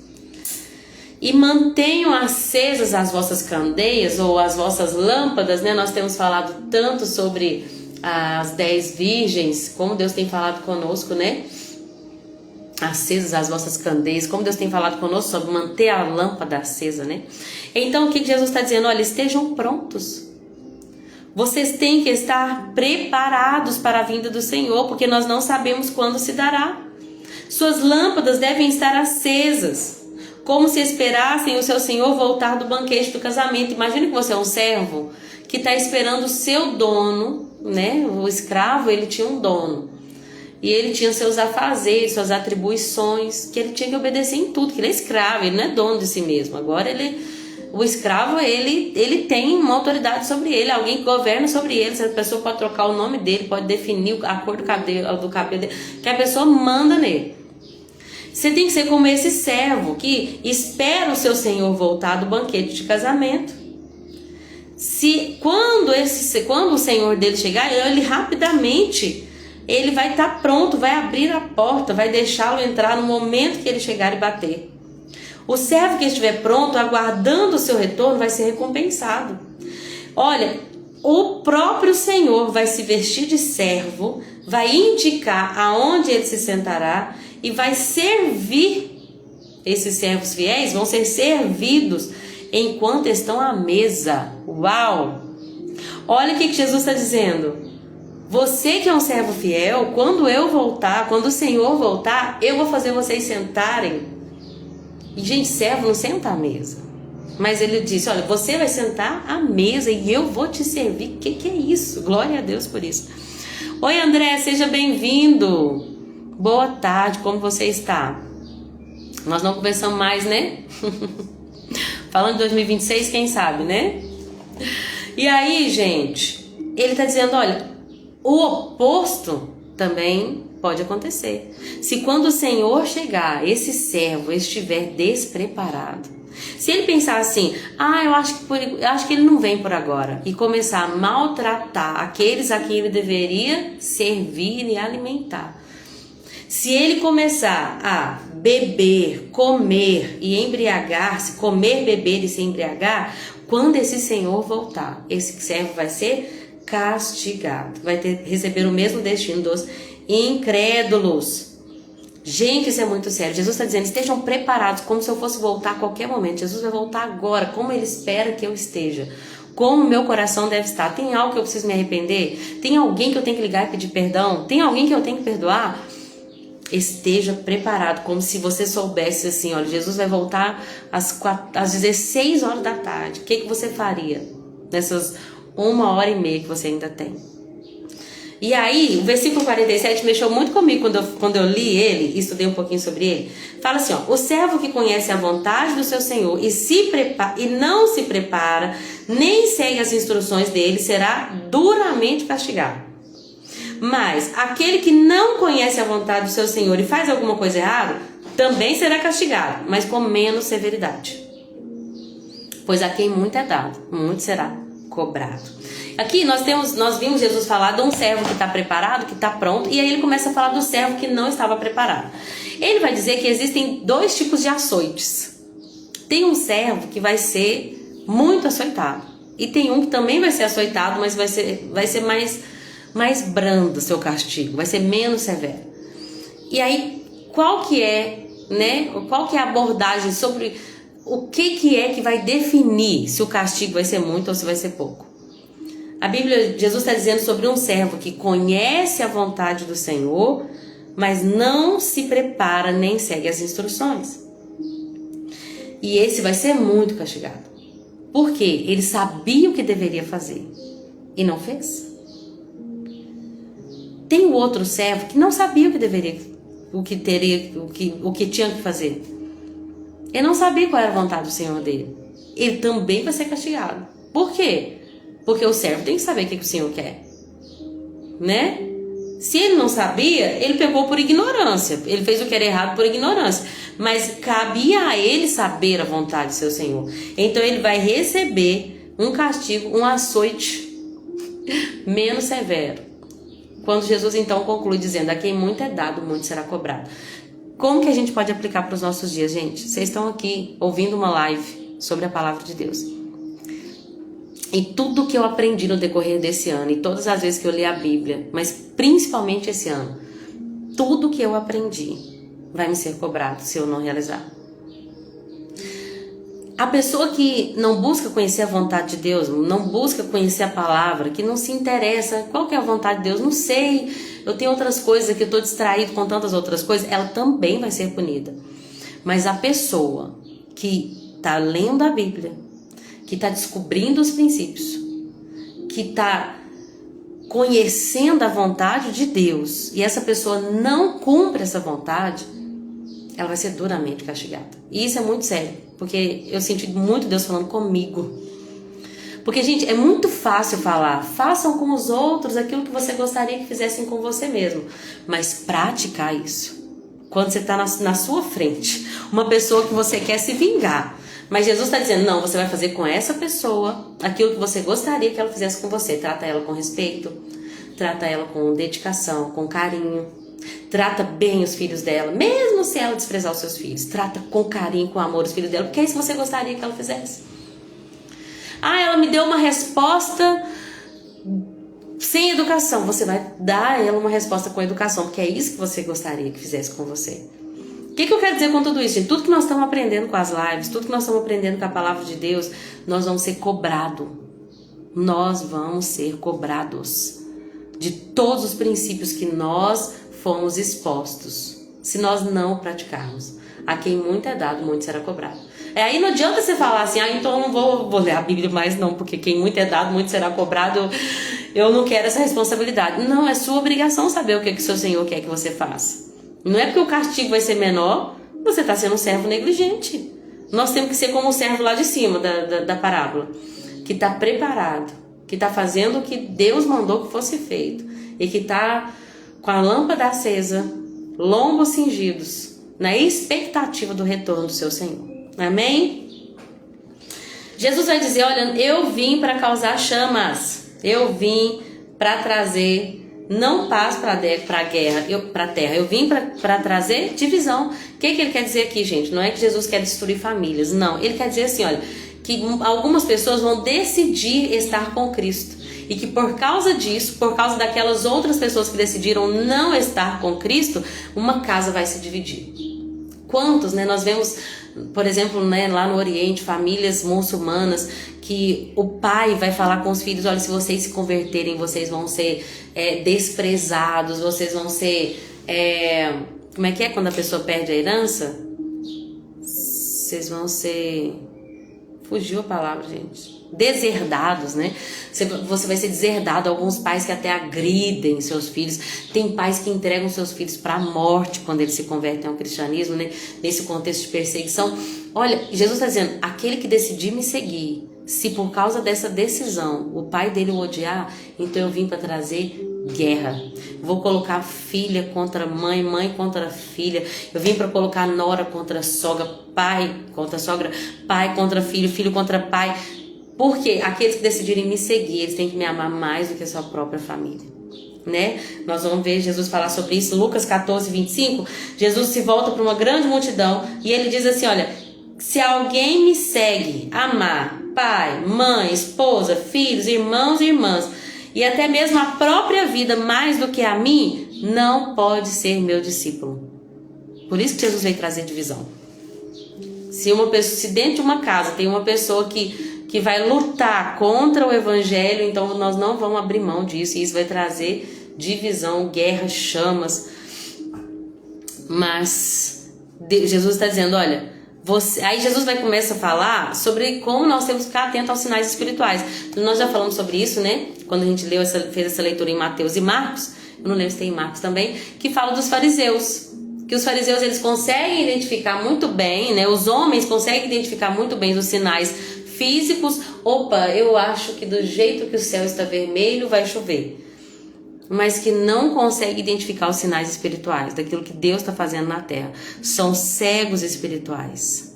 e mantenham acesas as vossas candeias ou as vossas lâmpadas, né? Nós temos falado tanto sobre as 10 virgens, como Deus tem falado conosco, né? Acesas as vossas candeias, como Deus tem falado conosco sobre manter a lâmpada acesa, né? Então, o que Jesus está dizendo? Olha, estejam prontos. Vocês têm que estar preparados para a vinda do Senhor, porque nós não sabemos quando se dará. Suas lâmpadas devem estar acesas, como se esperassem o seu Senhor voltar do banquete do casamento. Imagine que você é um servo que está esperando o seu dono, né? O escravo, ele tinha um dono. E ele tinha seus afazeres, suas atribuições, que ele tinha que obedecer em tudo, que ele é escravo, ele não é dono de si mesmo. Agora o escravo, ele tem uma autoridade sobre ele, alguém que governa sobre ele. Essa pessoa pode trocar o nome dele, pode definir a cor do cabelo dele, que a pessoa manda nele. Você tem que ser como esse servo que espera o seu senhor voltar do banquete de casamento. Quando o senhor dele chegar, ele rapidamente, ele vai estar pronto, vai abrir a porta, vai deixá-lo entrar no momento que ele chegar e bater. O servo que estiver pronto, aguardando o seu retorno, vai ser recompensado. Olha, o próprio Senhor vai se vestir de servo, vai indicar aonde ele se sentará e vai servir. Esses servos fiéis vão ser servidos enquanto estão à mesa. Uau! Olha o que Jesus está dizendo. Você que é um servo fiel, quando eu voltar, quando o Senhor voltar, eu vou fazer vocês sentarem. E, gente, servo não senta à mesa. Mas ele disse, olha, você vai sentar à mesa e eu vou te servir. O que é isso? Glória a Deus por isso. Oi, André, seja bem-vindo. Boa tarde, como você está? Nós não conversamos mais, né? Falando de 2026, quem sabe, né? E aí, gente, ele está dizendo, olha, o oposto também pode acontecer. Se quando o Senhor chegar, esse servo estiver despreparado, se ele pensar assim, eu acho que ele não vem por agora, e começar a maltratar aqueles a quem ele deveria servir e alimentar. Se ele começar a beber, comer e embriagar-se, comer, beber e se embriagar, quando esse Senhor voltar, esse servo vai ser castigado, vai receber o mesmo destino dos incrédulos. Gente, isso é muito sério. Jesus está dizendo, estejam preparados, como se eu fosse voltar a qualquer momento. Jesus vai voltar agora, como ele espera que eu esteja, como meu coração deve estar. Tem algo que eu preciso me arrepender? Tem alguém que eu tenho que ligar e pedir perdão? Tem alguém que eu tenho que perdoar? Esteja preparado, como se você soubesse assim, olha, Jesus vai voltar às 16 horas da tarde. O que você faria nessas 1h30 que você ainda tem? E aí, o versículo 47 mexeu muito comigo quando eu li ele, e estudei um pouquinho sobre ele. Fala assim, ó, o servo que conhece a vontade do seu Senhor e não se prepara, nem segue as instruções dele, será duramente castigado. Mas aquele que não conhece a vontade do seu Senhor e faz alguma coisa errada, também será castigado, mas com menos severidade. Pois a quem muito é dado, muito será cobrado. Aqui nós vimos Jesus falar de um servo que está preparado, que está pronto, e aí ele começa a falar do servo que não estava preparado. Ele vai dizer que existem 2 tipos de açoites. Tem um servo que vai ser muito açoitado, e tem um que também vai ser açoitado, mas vai ser mais brando o seu castigo, vai ser menos severo. E aí, qual que é a abordagem sobre o que é que vai definir se o castigo vai ser muito ou se vai ser pouco? A Bíblia, Jesus está dizendo sobre um servo que conhece a vontade do Senhor, mas não se prepara nem segue as instruções. E esse vai ser muito castigado. Por quê? Ele sabia o que deveria fazer e não fez. Tem o outro servo que não sabia o que tinha que fazer. Ele não sabia qual era a vontade do Senhor dele. Ele também vai ser castigado. Por quê? Porque o servo tem que saber o que o Senhor quer, né? Se ele não sabia, ele pegou por ignorância. Ele fez o que era errado por ignorância. Mas cabia a ele saber a vontade do seu Senhor. Então ele vai receber um castigo, um açoite menos severo. Quando Jesus então conclui dizendo, a quem muito é dado, muito será cobrado. Como que a gente pode aplicar para os nossos dias, gente? Vocês estão aqui ouvindo uma live sobre a palavra de Deus. E tudo que eu aprendi no decorrer desse ano, e todas as vezes que eu li a Bíblia, mas principalmente esse ano, tudo que eu aprendi vai me ser cobrado se eu não realizar. A pessoa que não busca conhecer a vontade de Deus, não busca conhecer a palavra, que não se interessa, qual que é a vontade de Deus? Não sei, eu tenho outras coisas aqui, eu estou distraído com tantas outras coisas, ela também vai ser punida. Mas a pessoa que está lendo a Bíblia, que está descobrindo os princípios, que está conhecendo a vontade de Deus, e essa pessoa não cumpre essa vontade, ela vai ser duramente castigada. E isso é muito sério, porque eu senti muito Deus falando comigo. Porque, gente, é muito fácil falar, façam com os outros aquilo que você gostaria que fizessem com você mesmo. Mas praticar isso, quando você está na sua frente, uma pessoa que você quer se vingar, mas Jesus está dizendo, não, você vai fazer com essa pessoa aquilo que você gostaria que ela fizesse com você. Trata ela com respeito, trata ela com dedicação, com carinho. Trata bem os filhos dela, mesmo se ela desprezar os seus filhos. Trata com carinho, com amor os filhos dela, porque é isso que você gostaria que ela fizesse. Ah, ela me deu uma resposta sem educação. Você vai dar a ela uma resposta com educação, porque é isso que você gostaria que fizesse com você. O que eu quero dizer com tudo isso, gente? Tudo que nós estamos aprendendo com as lives, tudo que nós estamos aprendendo com a palavra de Deus, nós vamos ser cobrados. Nós vamos ser cobrados de todos os princípios que nós fomos expostos. Se nós não praticarmos. A quem muito é dado, muito será cobrado. Aí não adianta você falar assim, então eu não vou ler a Bíblia mais não, porque quem muito é dado, muito será cobrado. Eu não quero essa responsabilidade. Não, é sua obrigação saber o que o seu Senhor quer que você faça. Não é porque o castigo vai ser menor, você está sendo um servo negligente. Nós temos que ser como o servo lá de cima da parábola, que está preparado, que está fazendo o que Deus mandou que fosse feito, e que está com a lâmpada acesa, lombos cingidos, na expectativa do retorno do seu Senhor. Amém? Jesus vai dizer, olha, eu vim para causar chamas, eu vim para trazer... não paz para a guerra, para a terra. Eu vim para trazer divisão. O que ele quer dizer aqui, gente? Não é que Jesus quer destruir famílias. Não, ele quer dizer assim, olha, que algumas pessoas vão decidir estar com Cristo. E que por causa disso, por causa daquelas outras pessoas que decidiram não estar com Cristo, uma casa vai se dividir. Quantos, né? Nós vemos, por exemplo, né, lá no Oriente, famílias muçulmanas, que o pai vai falar com os filhos, olha, se vocês se converterem, vocês vão ser desprezados, vocês vão ser... como é que é quando a pessoa perde a herança? Vocês vão ser... Fugiu a palavra, gente. Deserdados, né? Você vai ser deserdado. Alguns pais que até agridem seus filhos. Tem pais que entregam seus filhos para a morte quando eles se convertem ao cristianismo, né? Nesse contexto de perseguição. Olha, Jesus está dizendo, aquele que decidir me seguir, se por causa dessa decisão o pai dele o odiar, então eu vim para trazer guerra. Vou colocar filha contra mãe, mãe contra filha. Eu vim para colocar nora contra sogra, pai contra sogra, pai contra filho, filho contra pai. Porque aqueles que decidirem me seguir, eles têm que me amar mais do que a sua própria família, né? Nós vamos ver Jesus falar sobre isso. Lucas 14, 25. Jesus se volta para uma grande multidão e ele diz assim, olha, se alguém me segue, amar pai, mãe, esposa, filhos, irmãos e irmãs, e até mesmo a própria vida mais do que a mim, não pode ser meu discípulo. Por isso que Jesus veio trazer divisão. Se dentro de uma casa tem uma pessoa que vai lutar contra o evangelho, então nós não vamos abrir mão disso, e isso vai trazer divisão, guerra, chamas. Mas Jesus está dizendo, olha, aí Jesus vai começar a falar sobre como nós temos que ficar atentos aos sinais espirituais. Nós já falamos sobre isso, né? Quando a gente fez essa leitura em Mateus e Marcos, eu não lembro se tem em Marcos também, que fala dos fariseus. Que os fariseus, eles conseguem identificar muito bem, né? Os homens conseguem identificar muito bem os sinais físicos. Opa, eu acho que do jeito que o céu está vermelho vai chover. Mas que não consegue identificar os sinais espirituais, daquilo que Deus está fazendo na terra. São cegos espirituais.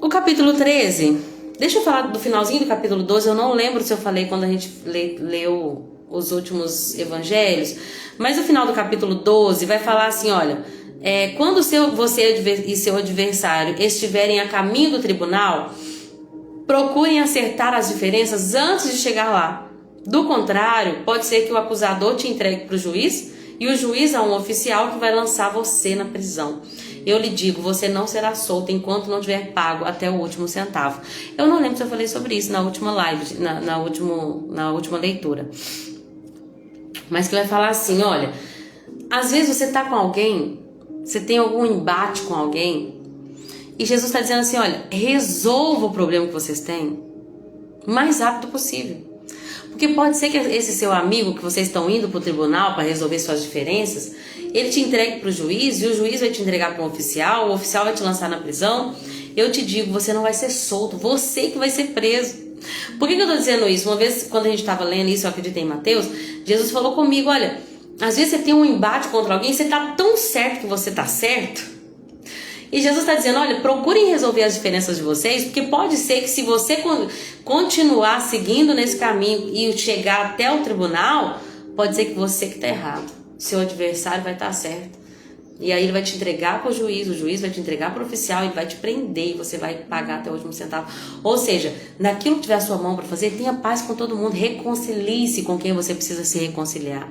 O capítulo 13, deixa eu falar do finalzinho do capítulo 12, eu não lembro se eu falei quando a gente leu os últimos evangelhos, mas o final do capítulo 12 vai falar assim, olha, quando você e seu adversário estiverem a caminho do tribunal, procurem acertar as diferenças antes de chegar lá. Do contrário, pode ser que o acusador te entregue para o juiz e o juiz a um oficial que vai lançar você na prisão. Eu lhe digo, você não será solto enquanto não tiver pago até o último centavo. Eu não lembro se eu falei sobre isso na última live, na última leitura. Mas que vai falar assim, olha, às vezes você está com alguém, você tem algum embate com alguém, e Jesus está dizendo assim, olha, resolva o problema que vocês têm o mais rápido possível. Porque pode ser que esse seu amigo que vocês estão indo para o tribunal para resolver suas diferenças, ele te entregue para o juiz e o juiz vai te entregar para um oficial, o oficial vai te lançar na prisão. Eu te digo, você não vai ser solto, você que vai ser preso. Por que eu estou dizendo isso? Uma vez, quando a gente estava lendo isso, eu acredito em Mateus, Jesus falou comigo, olha, às vezes você tem um embate contra alguém, você está tão certo que você está certo. E Jesus está dizendo, olha, procurem resolver as diferenças de vocês, porque pode ser que se você continuar seguindo nesse caminho e chegar até o tribunal, pode ser que você que está errado, seu adversário vai estar certo. E aí ele vai te entregar para o juiz vai te entregar para o oficial, ele vai te prender e você vai pagar até o último centavo. Ou seja, naquilo que tiver a sua mão para fazer, tenha paz com todo mundo, reconcilie-se com quem você precisa se reconciliar.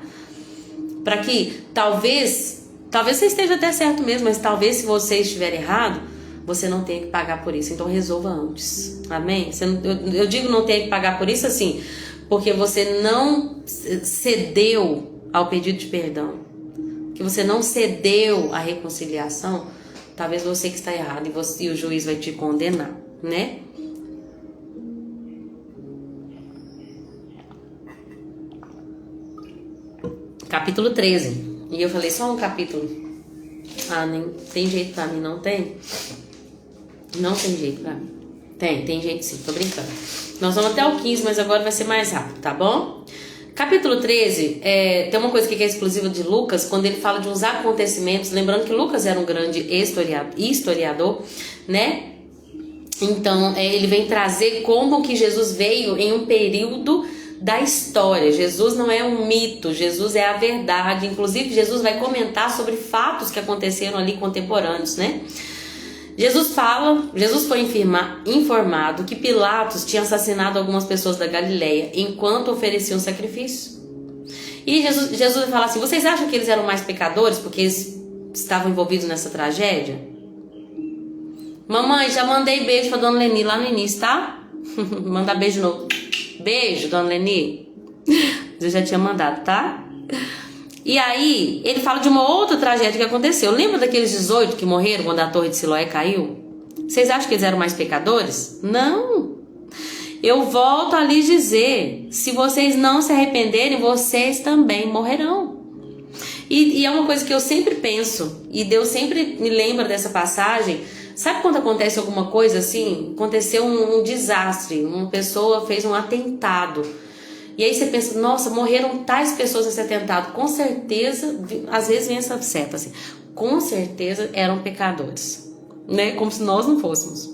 Para que talvez você esteja até certo mesmo, mas talvez se você estiver errado, você não tenha que pagar por isso. Então resolva antes, amém? Eu digo não tenha que pagar por isso assim, porque você não cedeu ao pedido de perdão, que você não cedeu à reconciliação. Talvez você que está errado e o juiz vai te condenar, né? Capítulo 13. E eu falei só um capítulo. Ah, nem tem jeito pra mim, não tem? Não tem jeito pra mim. Tem jeito sim, tô brincando. Nós vamos até o 15, mas agora vai ser mais rápido, tá bom? Capítulo 13, tem uma coisa que é exclusiva de Lucas, quando ele fala de uns acontecimentos, lembrando que Lucas era um grande historiador, né? Então, ele vem trazer como que Jesus veio em um período da história. Jesus não é um mito, Jesus é a verdade. Inclusive, Jesus vai comentar sobre fatos que aconteceram ali contemporâneos, né? Jesus foi informado que Pilatos tinha assassinado algumas pessoas da Galileia enquanto ofereciam sacrifício. E Jesus vai falar assim: vocês acham que eles eram mais pecadores porque eles estavam envolvidos nessa tragédia? Mamãe, já mandei beijo pra Dona Leni lá no início, tá? Mandar beijo de novo. Beijo, Dona Leni. Eu já tinha mandado, tá? E aí, ele fala de uma outra tragédia que aconteceu. Lembra daqueles 18 que morreram quando a torre de Siloé caiu? Vocês acham que eles eram mais pecadores? Não. Eu volto a lhes dizer, se vocês não se arrependerem, vocês também morrerão. E é uma coisa que eu sempre penso, e Deus sempre me lembra dessa passagem. Sabe quando acontece alguma coisa assim? Aconteceu um desastre, uma pessoa fez um atentado. E aí você pensa, nossa, morreram tais pessoas nesse atentado. Com certeza, às vezes vem essa seta assim, com certeza eram pecadores, né? Como se nós não fôssemos,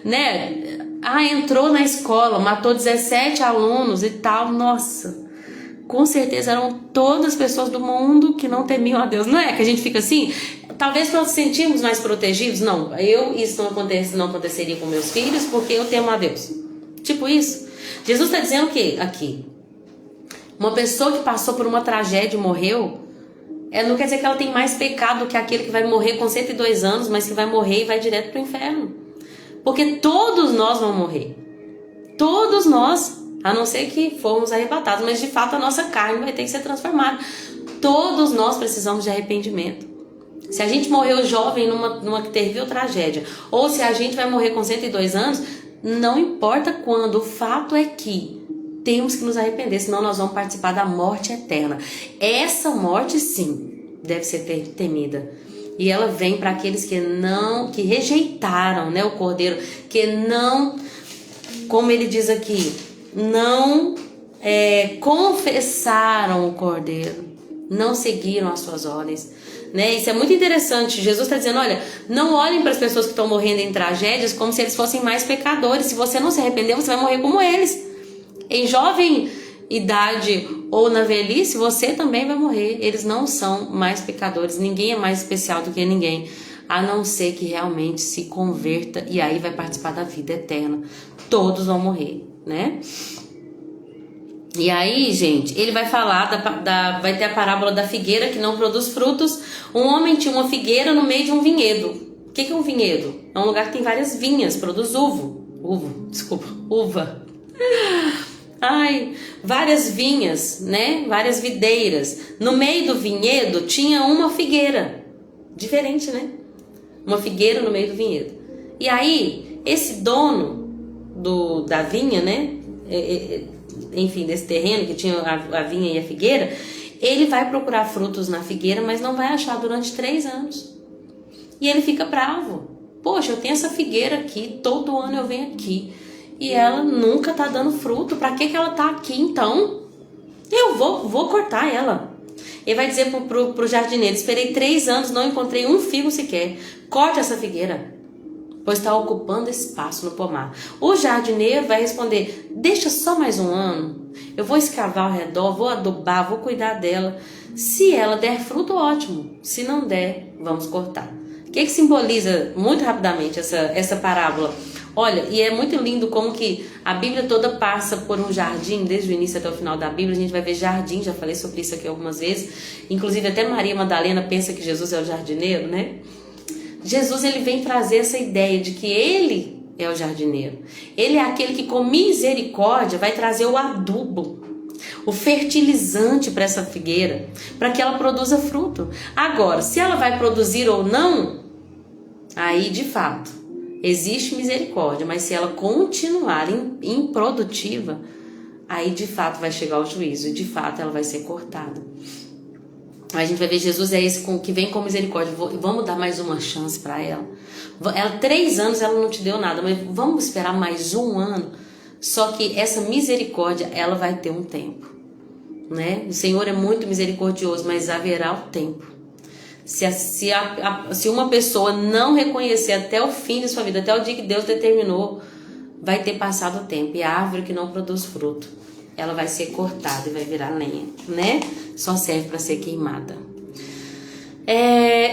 né? Ah, entrou na escola, matou 17 alunos e tal, nossa, com certeza eram todas pessoas do mundo que não temiam a Deus. Não é que a gente fica assim? Talvez nós nos sentimos mais protegidos. Não, isso não aconteceria com meus filhos porque eu temo a Deus. Tipo isso. Jesus está dizendo que aqui, uma pessoa que passou por uma tragédia e morreu, não quer dizer que ela tem mais pecado do que aquele que vai morrer com 102 anos, mas que vai morrer e vai direto para o inferno. Porque todos nós vamos morrer. Todos nós, a não ser que formos arrebatados, mas de fato a nossa carne vai ter que ser transformada. Todos nós precisamos de arrependimento. Se a gente morreu jovem numa terrível tragédia, ou se a gente vai morrer com 102 anos, não importa quando, o fato é que temos que nos arrepender, senão nós vamos participar da morte eterna. Essa morte, sim, deve ser temida. E ela vem para aqueles que rejeitaram, né, o Cordeiro, que não, como ele diz aqui, não confessaram o Cordeiro, não seguiram as suas ordens. Né? Isso é muito interessante. Jesus está dizendo, olha, não olhem para as pessoas que estão morrendo em tragédias como se eles fossem mais pecadores. Se você não se arrepender, você vai morrer como eles. Em jovem idade ou na velhice, você também vai morrer. Eles não são mais pecadores. Ninguém é mais especial do que ninguém, a não ser que realmente se converta e aí vai participar da vida eterna. Todos vão morrer, né? E aí, gente, ele vai falar, vai ter a parábola da figueira que não produz frutos. Um homem tinha uma figueira no meio de um vinhedo. O que é um vinhedo? É um lugar que tem várias vinhas, produz uva. Ai, várias vinhas, né? Várias videiras. No meio do vinhedo tinha uma figueira. Diferente, né? Uma figueira no meio do vinhedo. E aí, esse dono da vinha, né? Enfim, desse terreno que tinha a vinha e a figueira, ele vai procurar frutos na figueira, mas não vai achar durante 3 anos. E ele fica bravo. Poxa, eu tenho essa figueira aqui, todo ano eu venho aqui, e ela nunca tá dando fruto. Pra que ela tá aqui então? Eu vou cortar ela. Ele vai dizer pro jardineiro, esperei 3 anos, não encontrei um figo sequer. Corte essa figueira. pois está ocupando espaço no pomar. O jardineiro vai responder: deixa só mais um ano, eu vou escavar ao redor, vou adubar, vou cuidar dela. Se ela der fruto, ótimo. Se não der, vamos cortar. O que simboliza muito rapidamente essa parábola? Olha, e é muito lindo como que a Bíblia toda passa por um jardim, desde o início até o final da Bíblia. A gente vai ver jardim, já falei sobre isso aqui algumas vezes. Inclusive até Maria Madalena pensa que Jesus é o jardineiro, né? Jesus, ele vem trazer essa ideia de que ele é o jardineiro. Ele é aquele que com misericórdia vai trazer o adubo, o fertilizante para essa figueira, para que ela produza fruto. Agora, se ela vai produzir ou não, aí de fato existe misericórdia, mas se ela continuar improdutiva, aí de fato vai chegar o juízo e de fato ela vai ser cortada. A gente vai ver Jesus é esse que vem com misericórdia. Vamos dar mais uma chance para ela. 3 anos ela não te deu nada, mas vamos esperar mais um ano. Só que essa misericórdia, ela vai ter um tempo, né? O Senhor é muito misericordioso, mas haverá o tempo. Se uma pessoa não reconhecer até o fim de sua vida, até o dia que Deus determinou, vai ter passado o tempo. E a árvore que não produz fruto, ela vai ser cortada e vai virar lenha, né? Só serve para ser queimada.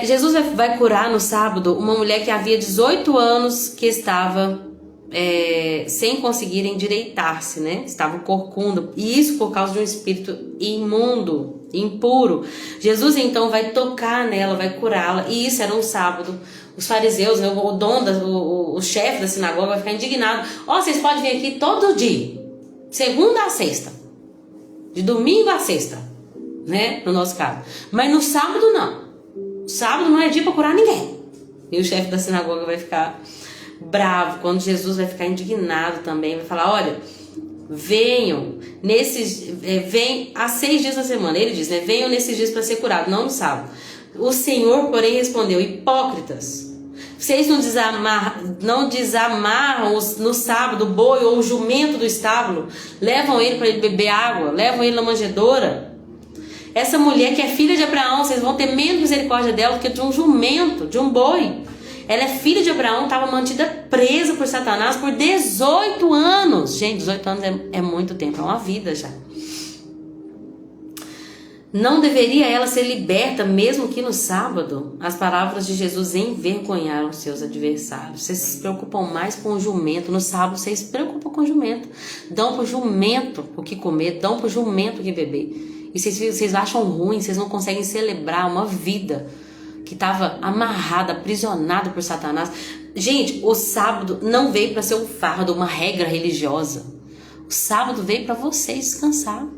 Jesus vai curar no sábado uma mulher que havia 18 anos que estava sem conseguir endireitar-se, né? Estava corcunda, e isso por causa de um espírito imundo, impuro. Jesus então vai tocar nela, vai curá-la, e isso era um sábado. Os fariseus, né, o chefe da sinagoga vai ficar indignado. Vocês podem vir aqui todo dia, segunda a sexta, de domingo a sexta, né? No nosso caso. Mas no sábado não. Sábado não é dia para curar ninguém. E o chefe da sinagoga vai ficar bravo, quando Jesus vai ficar indignado também, vai falar: olha, venham vem há 6 dias da semana. Ele diz, né? Venham nesses dias para ser curado, não no sábado. O Senhor, porém, respondeu: hipócritas, vocês não desamarram no sábado o boi ou o jumento do estábulo, levam ele para ele beber água, levam ele na manjedoura. Essa mulher que é filha de Abraão, vocês vão ter menos misericórdia dela do que de um jumento, de um boi. Ela é filha de Abraão, estava mantida presa por Satanás por 18 anos. Gente, 18 anos é muito tempo, é uma vida já. Não deveria ela ser liberta mesmo que no sábado? As palavras de Jesus envergonharam seus adversários. Vocês se preocupam mais com o jumento. No sábado vocês se preocupam com o jumento. Dão para o jumento o que comer, dão para o jumento o que beber. E vocês acham ruim, vocês não conseguem celebrar uma vida que estava amarrada, aprisionada por Satanás. Gente, o sábado não veio para ser um fardo, uma regra religiosa. O sábado veio para você descansar.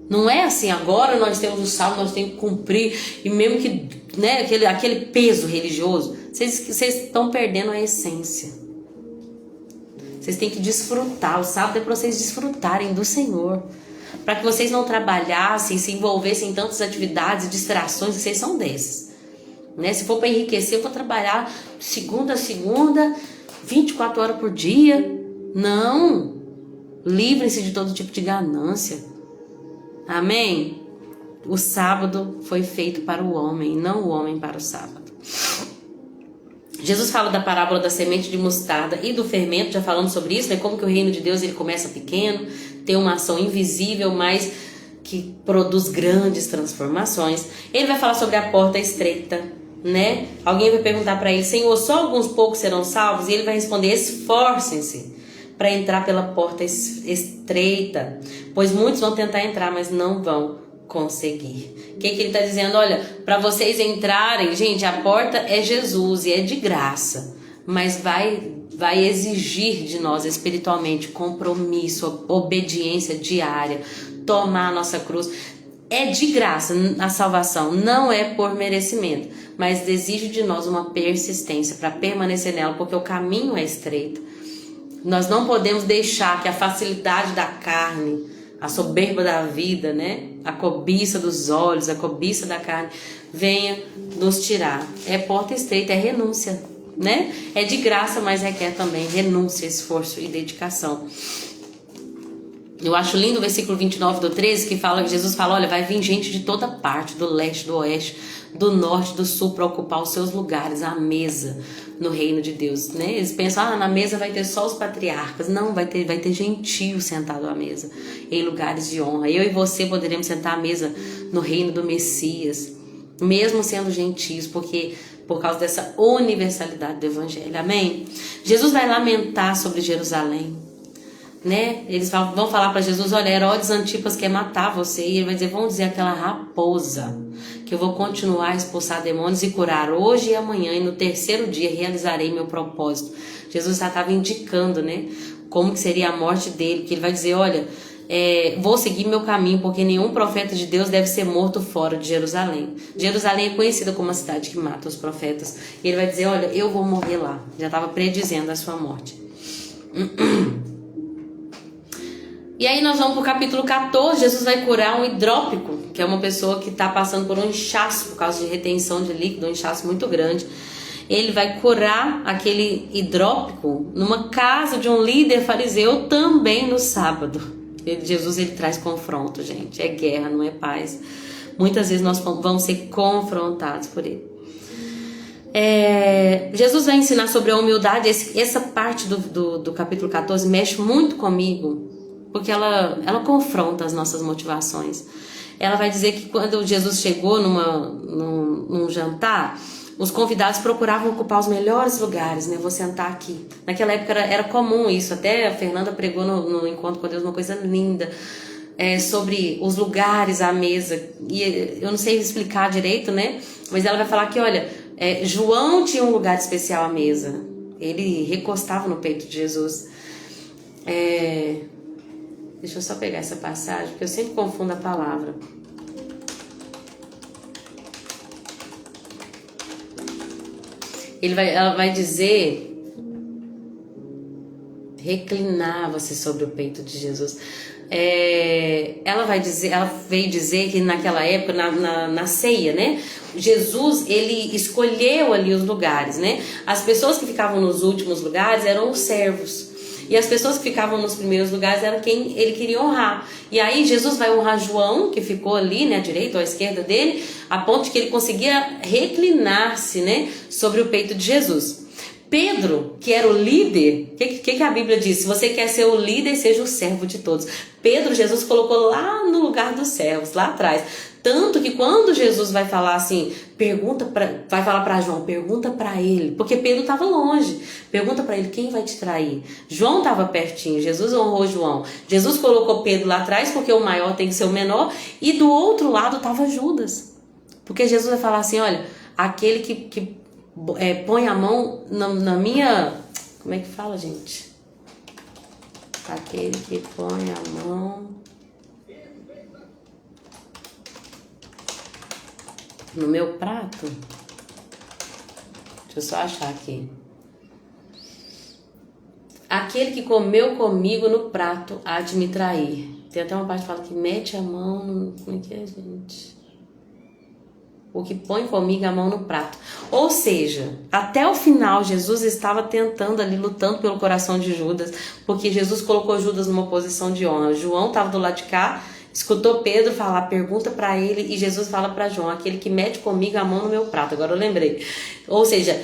Não é assim, agora nós temos o sábado, nós temos que cumprir, e mesmo que, né, aquele peso religioso, vocês estão perdendo a essência. Vocês têm que desfrutar. O sábado é para vocês desfrutarem do Senhor, para que vocês não trabalhassem, se envolvessem em tantas atividades e distrações. Vocês são desses, né? Se for para enriquecer, eu vou trabalhar segunda a segunda, 24 horas por dia. Não, livrem-se de todo tipo de ganância. Amém? O sábado foi feito para o homem, não o homem para o sábado. Jesus fala da parábola da semente de mostarda e do fermento, já falamos sobre isso, né? Como que o reino de Deus ele começa pequeno, tem uma ação invisível, mas que produz grandes transformações. Ele vai falar sobre a porta estreita, né? Alguém vai perguntar para ele: Senhor, só alguns poucos serão salvos? E ele vai responder: esforcem-se para entrar pela porta estreita, pois muitos vão tentar entrar, mas não vão conseguir. O que ele está dizendo? Olha, para vocês entrarem, gente, a porta é Jesus e é de graça, mas vai exigir de nós espiritualmente compromisso, obediência diária, tomar a nossa cruz. É de graça a salvação, não é por merecimento, mas exige de nós uma persistência para permanecer nela, porque o caminho é estreito. Nós não podemos deixar que a facilidade da carne, a soberba da vida, né? A cobiça dos olhos, a cobiça da carne venha nos tirar. É porta estreita, é renúncia, né? É de graça, mas requer também renúncia, esforço e dedicação. Eu acho lindo o versículo 29 do 13, que fala que Jesus fala, olha, vai vir gente de toda parte, do leste, do oeste, do norte, do sul, para ocupar os seus lugares, a mesa no reino de Deus, né? Eles pensam, na mesa vai ter só os patriarcas. Não, vai ter gentio sentado à mesa, em lugares de honra. Eu e você poderemos sentar à mesa no reino do Messias, mesmo sendo gentios, porque por causa dessa universalidade do evangelho, amém? Jesus vai lamentar sobre Jerusalém, né? Eles vão falar para Jesus, olha, Herodes Antipas quer matar você, e ele vai dizer, vão dizer aquela raposa, que eu vou continuar a expulsar demônios e curar hoje e amanhã, e no terceiro dia realizarei meu propósito. Jesus já estava indicando, né, como que seria a morte dele, que ele vai dizer, olha, vou seguir meu caminho, porque nenhum profeta de Deus deve ser morto fora de Jerusalém. Jerusalém é conhecida como a cidade que mata os profetas, e ele vai dizer, olha, eu vou morrer lá. Já estava predizendo a sua morte. E aí nós vamos para o capítulo 14, Jesus vai curar um hidrópico, que é uma pessoa que está passando por um inchaço por causa de retenção de líquido, um inchaço muito grande. Ele vai curar aquele hidrópico numa casa de um líder fariseu também no sábado. Jesus ele traz confronto, gente, é guerra, não é paz. Muitas vezes nós vamos ser confrontados por ele. Jesus vai ensinar sobre a humildade. Essa parte do capítulo 14 mexe muito comigo, porque ela confronta as nossas motivações. Ela vai dizer que quando Jesus chegou num jantar, os convidados procuravam ocupar os melhores lugares, né? Vou sentar aqui. Naquela época era comum isso, até a Fernanda pregou no Encontro com Deus uma coisa linda, sobre os lugares à mesa. E eu não sei explicar direito, né? Mas ela vai falar que, olha, João tinha um lugar especial à mesa. Ele recostava no peito de Jesus. Deixa eu só pegar essa passagem, porque eu sempre confundo a palavra. Ela vai dizer, reclinava-se sobre o peito de Jesus. Ela veio dizer que naquela época, na ceia, né? Jesus, ele escolheu ali os lugares, né? As pessoas que ficavam nos últimos lugares eram os servos. E as pessoas que ficavam nos primeiros lugares eram quem ele queria honrar. E aí Jesus vai honrar João, que ficou ali, né, à direita ou à esquerda dele, a ponto de que ele conseguia reclinar-se, né, sobre o peito de Jesus. Pedro, que era o líder, o que a Bíblia diz? Se você quer ser o líder, seja o servo de todos. Pedro, Jesus colocou lá no lugar dos servos, lá atrás. Tanto que quando Jesus vai falar assim, vai falar para João, pergunta para ele, porque Pedro estava longe, pergunta para ele quem vai te trair. João estava pertinho, Jesus honrou João. Jesus colocou Pedro lá atrás, porque o maior tem que ser o menor, e do outro lado estava Judas. Porque Jesus vai falar assim, olha, aquele que põe a mão na minha... Como é que fala, gente? Aquele que põe a mão no meu prato. Deixa eu só achar aqui. Aquele que comeu comigo no prato há de me trair. Tem até uma parte que fala que mete a mão no... Como é que é, gente? O que põe comigo a mão no prato. Ou seja, até o final Jesus estava tentando ali, lutando pelo coração de Judas, porque Jesus colocou Judas numa posição de honra. João estava do lado de cá, escutou Pedro falar, pergunta para ele, e Jesus fala para João, aquele que mete comigo a mão no meu prato. Agora eu lembrei. Ou seja,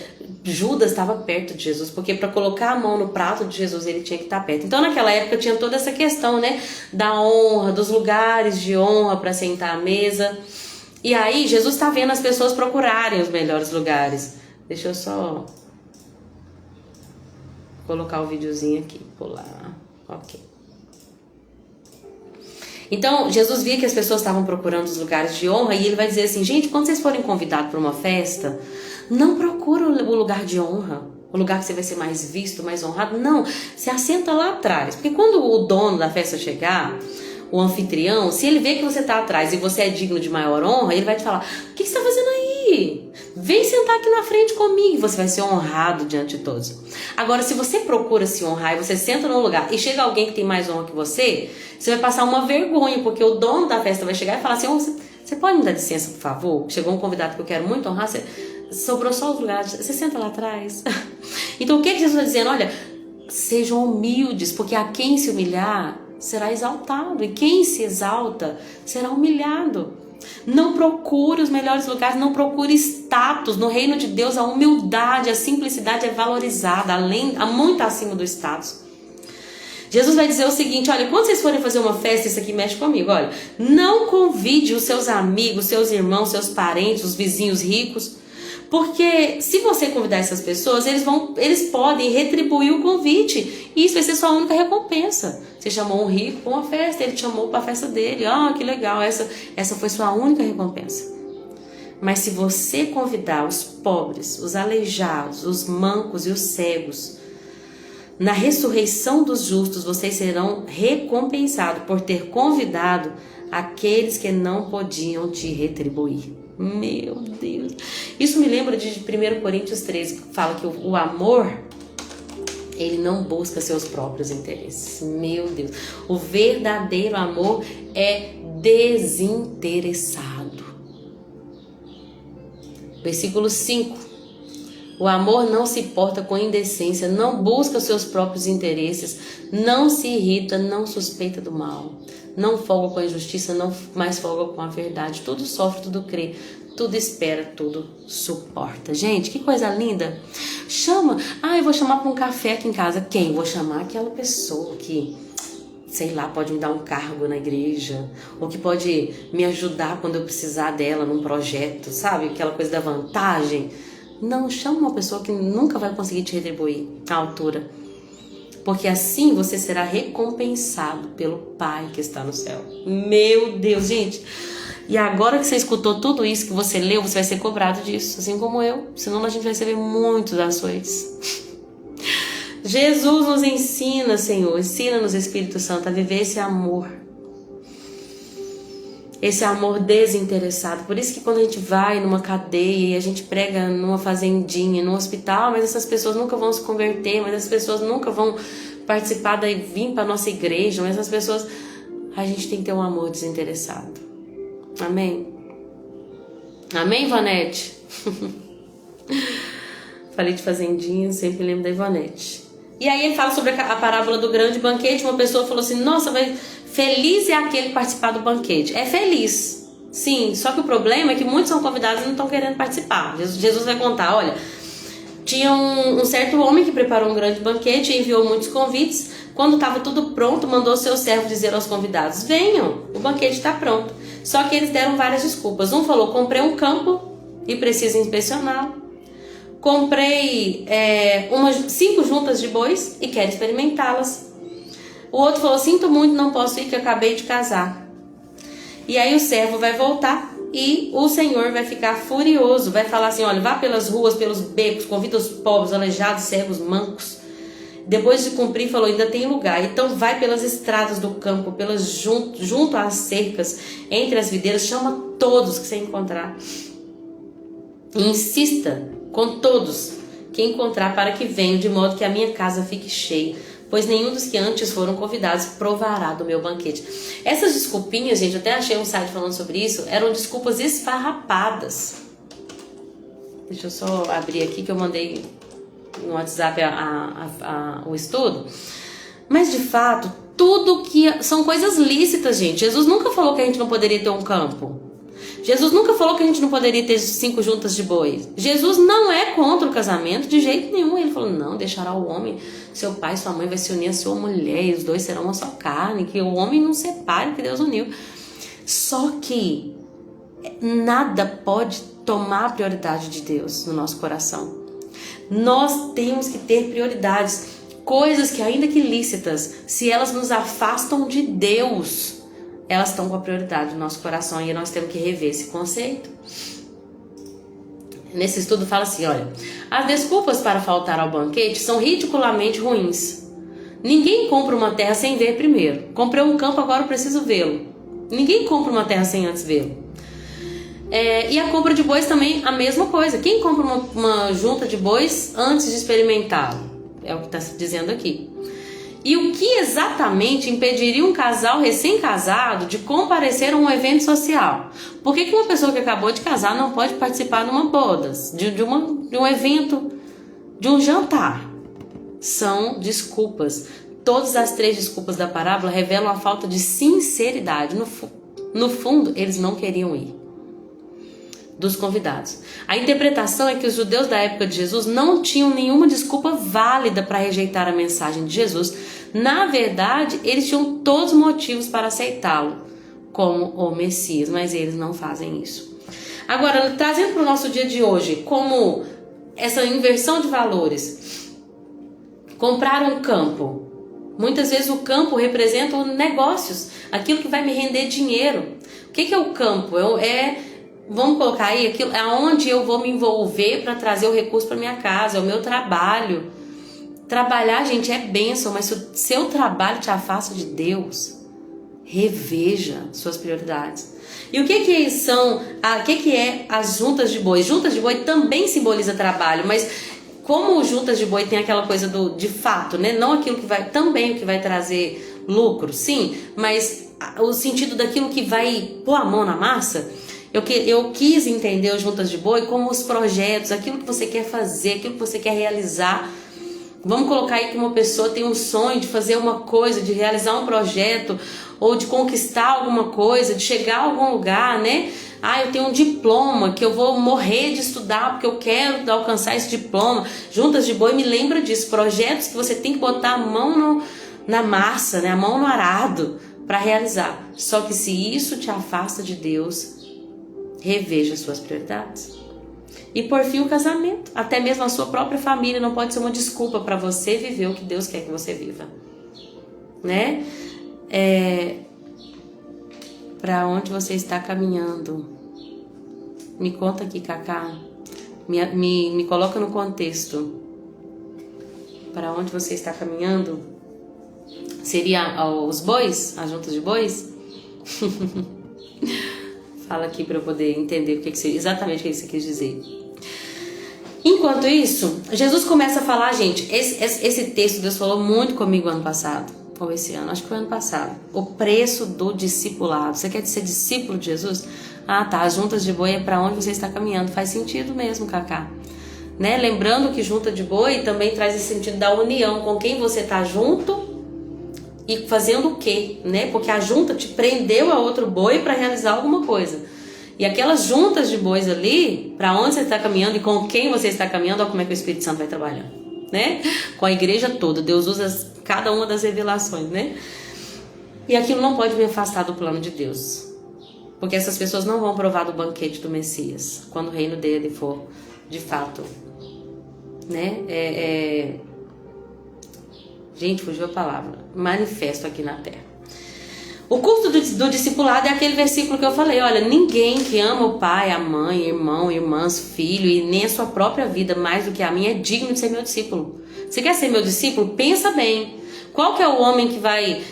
Judas estava perto de Jesus, porque para colocar a mão no prato de Jesus ele tinha que estar perto. Então naquela época tinha toda essa questão, né, da honra, dos lugares de honra para sentar à mesa. E aí Jesus está vendo as pessoas procurarem os melhores lugares. Deixa eu só colocar o videozinho aqui, pular, ok. Então Jesus via que as pessoas estavam procurando os lugares de honra, e ele vai dizer assim, gente, quando vocês forem convidados para uma festa, não procura o lugar de honra, o lugar que você vai ser mais visto, mais honrado, não, se assenta lá atrás, porque quando o dono da festa chegar, o anfitrião, se ele vê que você está atrás e você é digno de maior honra, ele vai te falar, o que você está fazendo aí? Vem sentar aqui na frente comigo, você vai ser honrado diante de todos. Agora, se você procura se honrar e você senta num lugar e chega alguém que tem mais honra que você vai passar uma vergonha, porque o dono da festa vai chegar e falar assim, você pode me dar licença, por favor? Chegou um convidado que eu quero muito honrar, sobrou só os lugares, você senta lá atrás. Então o que Jesus está dizendo? Olha, sejam humildes, porque a quem se humilhar será exaltado, e quem se exalta será humilhado. Não procure os melhores lugares, não procure status. No reino de Deus, a humildade, a simplicidade é valorizada, muito acima do status. Jesus vai dizer o seguinte: olha, quando vocês forem fazer uma festa, isso aqui mexe comigo, olha, não convide os seus amigos, seus irmãos, seus parentes, os vizinhos ricos, porque se você convidar essas pessoas, eles podem retribuir o convite, e isso vai ser sua única recompensa. Você chamou um rico para uma festa, ele te chamou para a festa dele, que legal, essa foi sua única recompensa. Mas se você convidar os pobres, os aleijados, os mancos e os cegos, na ressurreição dos justos, vocês serão recompensados por ter convidado aqueles que não podiam te retribuir. Meu Deus. Isso me lembra de 1 Coríntios 13, que fala que o amor, ele não busca seus próprios interesses. Meu Deus. O verdadeiro amor é desinteressado. Versículo 5. O amor não se porta com indecência, não busca os seus próprios interesses, não se irrita, não suspeita do mal, não folga com a injustiça, não mais folga com a verdade. Tudo sofre, tudo crê, tudo espera, tudo suporta. Gente, que coisa linda. Chama. Eu vou chamar para um café aqui em casa. Quem? Vou chamar aquela pessoa que, sei lá, pode me dar um cargo na igreja, ou que pode me ajudar quando eu precisar dela num projeto, sabe? Aquela coisa da vantagem. Não, chama uma pessoa que nunca vai conseguir te retribuir à altura. Porque assim você será recompensado pelo Pai que está no céu. Meu Deus, gente. E agora que você escutou tudo isso que você leu, você vai ser cobrado disso, assim como eu. Senão a gente vai receber muitos açoites. Jesus nos ensina, Senhor, ensina-nos, Espírito Santo, a viver esse amor. Esse amor desinteressado. Por isso que quando a gente vai numa cadeia e a gente prega numa fazendinha, num hospital, mas essas pessoas nunca vão se converter, mas essas pessoas nunca vão participar e vir para a nossa igreja, mas essas pessoas, a gente tem que ter um amor desinteressado. Amém? Amém, Ivonete? Falei de fazendinha, sempre lembro da Ivonete. E aí ele fala sobre a parábola do grande banquete. Uma pessoa falou assim: nossa, feliz é aquele que participar do banquete. É feliz, sim, só que o problema é que muitos são convidados e não estão querendo participar. Jesus vai contar, olha, tinha um certo homem que preparou um grande banquete e enviou muitos convites. Quando estava tudo pronto, mandou seu servo dizer aos convidados: venham, o banquete está pronto. Só que eles deram várias desculpas. Um falou: comprei um campo e preciso inspecioná-lo. Comprei 5 juntas de bois e quero experimentá-las. O outro falou: sinto muito, não posso ir, que eu acabei de casar. E aí o servo vai voltar e o Senhor vai ficar furioso. Vai falar assim: olha, vá pelas ruas, pelos becos, convida os pobres, aleijados, cegos, mancos. Depois de cumprir, falou: ainda tem lugar. Então vai pelas estradas do campo, junto às cercas, entre as videiras, chama todos que você encontrar. E insista com todos que encontrar para que venham, de modo que a minha casa fique cheia. Pois nenhum dos que antes foram convidados provará do meu banquete. Essas desculpinhas, gente, eu até achei um site falando sobre isso, eram desculpas esfarrapadas. Deixa eu só abrir aqui que eu mandei no WhatsApp o estudo. Mas de fato, tudo que são coisas lícitas, gente. Jesus nunca falou que a gente não poderia ter um campo. Jesus nunca falou que a gente não poderia ter 5 juntas de bois. Jesus não é contra o casamento de jeito nenhum. Ele falou: não, deixará o homem, seu pai e sua mãe vai se unir a sua mulher e os dois serão uma só carne, que o homem não separe, que Deus uniu. Só que nada pode tomar a prioridade de Deus no nosso coração. Nós temos que ter prioridades, coisas que, ainda que lícitas, se elas nos afastam de Deus, elas estão com a prioridade no nosso coração, e nós temos que rever esse conceito. Nesse estudo fala assim, olha, as desculpas para faltar ao banquete são ridiculamente ruins. Ninguém compra uma terra sem ver primeiro. Comprei um campo, agora eu preciso vê-lo. Ninguém compra uma terra sem antes vê-lo. E a compra de bois também, a mesma coisa. Quem compra uma junta de bois antes de experimentá-lo? É o que está se dizendo aqui. E o que exatamente impediria um casal recém-casado de comparecer a um evento social? Por que uma pessoa que acabou de casar não pode participar de uma bodas, de um evento, de um jantar? São desculpas. todas as 3 desculpas da parábola revelam a falta de sinceridade. No fundo, eles não queriam ir. Dos convidados. A interpretação é que os judeus da época de Jesus não tinham nenhuma desculpa válida para rejeitar a mensagem de Jesus. Na verdade, eles tinham todos os motivos para aceitá-lo como o Messias, mas eles não fazem isso. Agora, trazendo para o nosso dia de hoje, como essa inversão de valores. Comprar um campo. Muitas vezes o campo representa negócios, aquilo que vai me render dinheiro. O que é o campo? Vamos colocar aí, aquilo, é onde eu vou me envolver para trazer o recurso para minha casa, é o meu trabalho. Trabalhar, gente, é bênção, mas se o seu trabalho te afasta de Deus, reveja suas prioridades. E o que são, o que é as juntas de boi? Juntas de boi também simboliza trabalho, mas como juntas de boi tem aquela coisa de fato, né? Não aquilo que vai, também o que vai trazer lucro, sim, mas o sentido daquilo que vai pôr a mão na massa. Eu quis entender os juntas de boi como os projetos, aquilo que você quer fazer, aquilo que você quer realizar. Vamos colocar aí que uma pessoa tem um sonho de fazer uma coisa, de realizar um projeto, ou de conquistar alguma coisa, de chegar a algum lugar, né? Eu tenho um diploma que eu vou morrer de estudar porque eu quero alcançar esse diploma. Juntas de boi me lembra disso, projetos que você tem que botar a mão na massa, né? A mão no arado para realizar. Só que se isso te afasta de Deus, reveja suas prioridades. E por fim, o casamento. Até mesmo a sua própria família não pode ser uma desculpa para você viver o que Deus quer que você viva, né? Para onde você está caminhando? Me conta aqui, Cacá. Me coloca no contexto. Para onde você está caminhando? Seria os bois? As juntas de bois? Fala aqui para eu poder entender exatamente o que você quis dizer. Enquanto isso, Jesus começa a falar, gente, esse texto Deus falou muito comigo ano passado, ou esse ano, acho que foi ano passado. O preço do discipulado. Você quer ser discípulo de Jesus? As juntas de boi é para onde você está caminhando. Faz sentido mesmo, Cacá. Né? Lembrando que junta de boi também traz esse sentido da união, com quem você está junto e fazendo o quê, né? Porque a junta te prendeu a outro boi para realizar alguma coisa. E aquelas juntas de bois ali, para onde você está caminhando e com quem você está caminhando, olha como é que o Espírito Santo vai trabalhando, né? Com a igreja toda, Deus usa cada uma das revelações, né? E aquilo não pode me afastar do plano de Deus, porque essas pessoas não vão provar do banquete do Messias, quando o reino dele for, de fato, né? Gente, fugiu a palavra. Manifesto aqui na terra. O custo do discipulado é aquele versículo que eu falei. Olha, ninguém que ama o pai, a mãe, irmão, irmãs, filho e nem a sua própria vida mais do que a minha é digno de ser meu discípulo. Você quer ser meu discípulo? Pensa bem. Qual que é o homem que vai...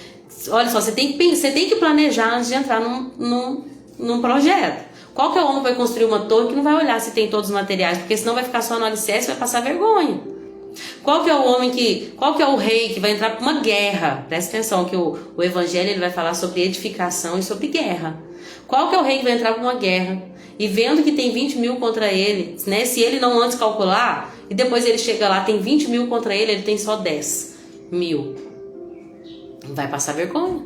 Olha só, você tem que planejar antes de entrar num projeto. Qual que é o homem que vai construir uma torre que não vai olhar se tem todos os materiais? Porque senão vai ficar só no alicerce e vai passar vergonha. Qual que é o rei que vai entrar para uma guerra? Presta atenção que o evangelho ele vai falar sobre edificação e sobre guerra. Qual que é o rei que vai entrar para uma guerra e vendo que tem 20 mil contra ele, né? Se ele não antes calcular e depois ele chega lá, tem 20 mil contra ele tem só 10 mil. Vai passar vergonha.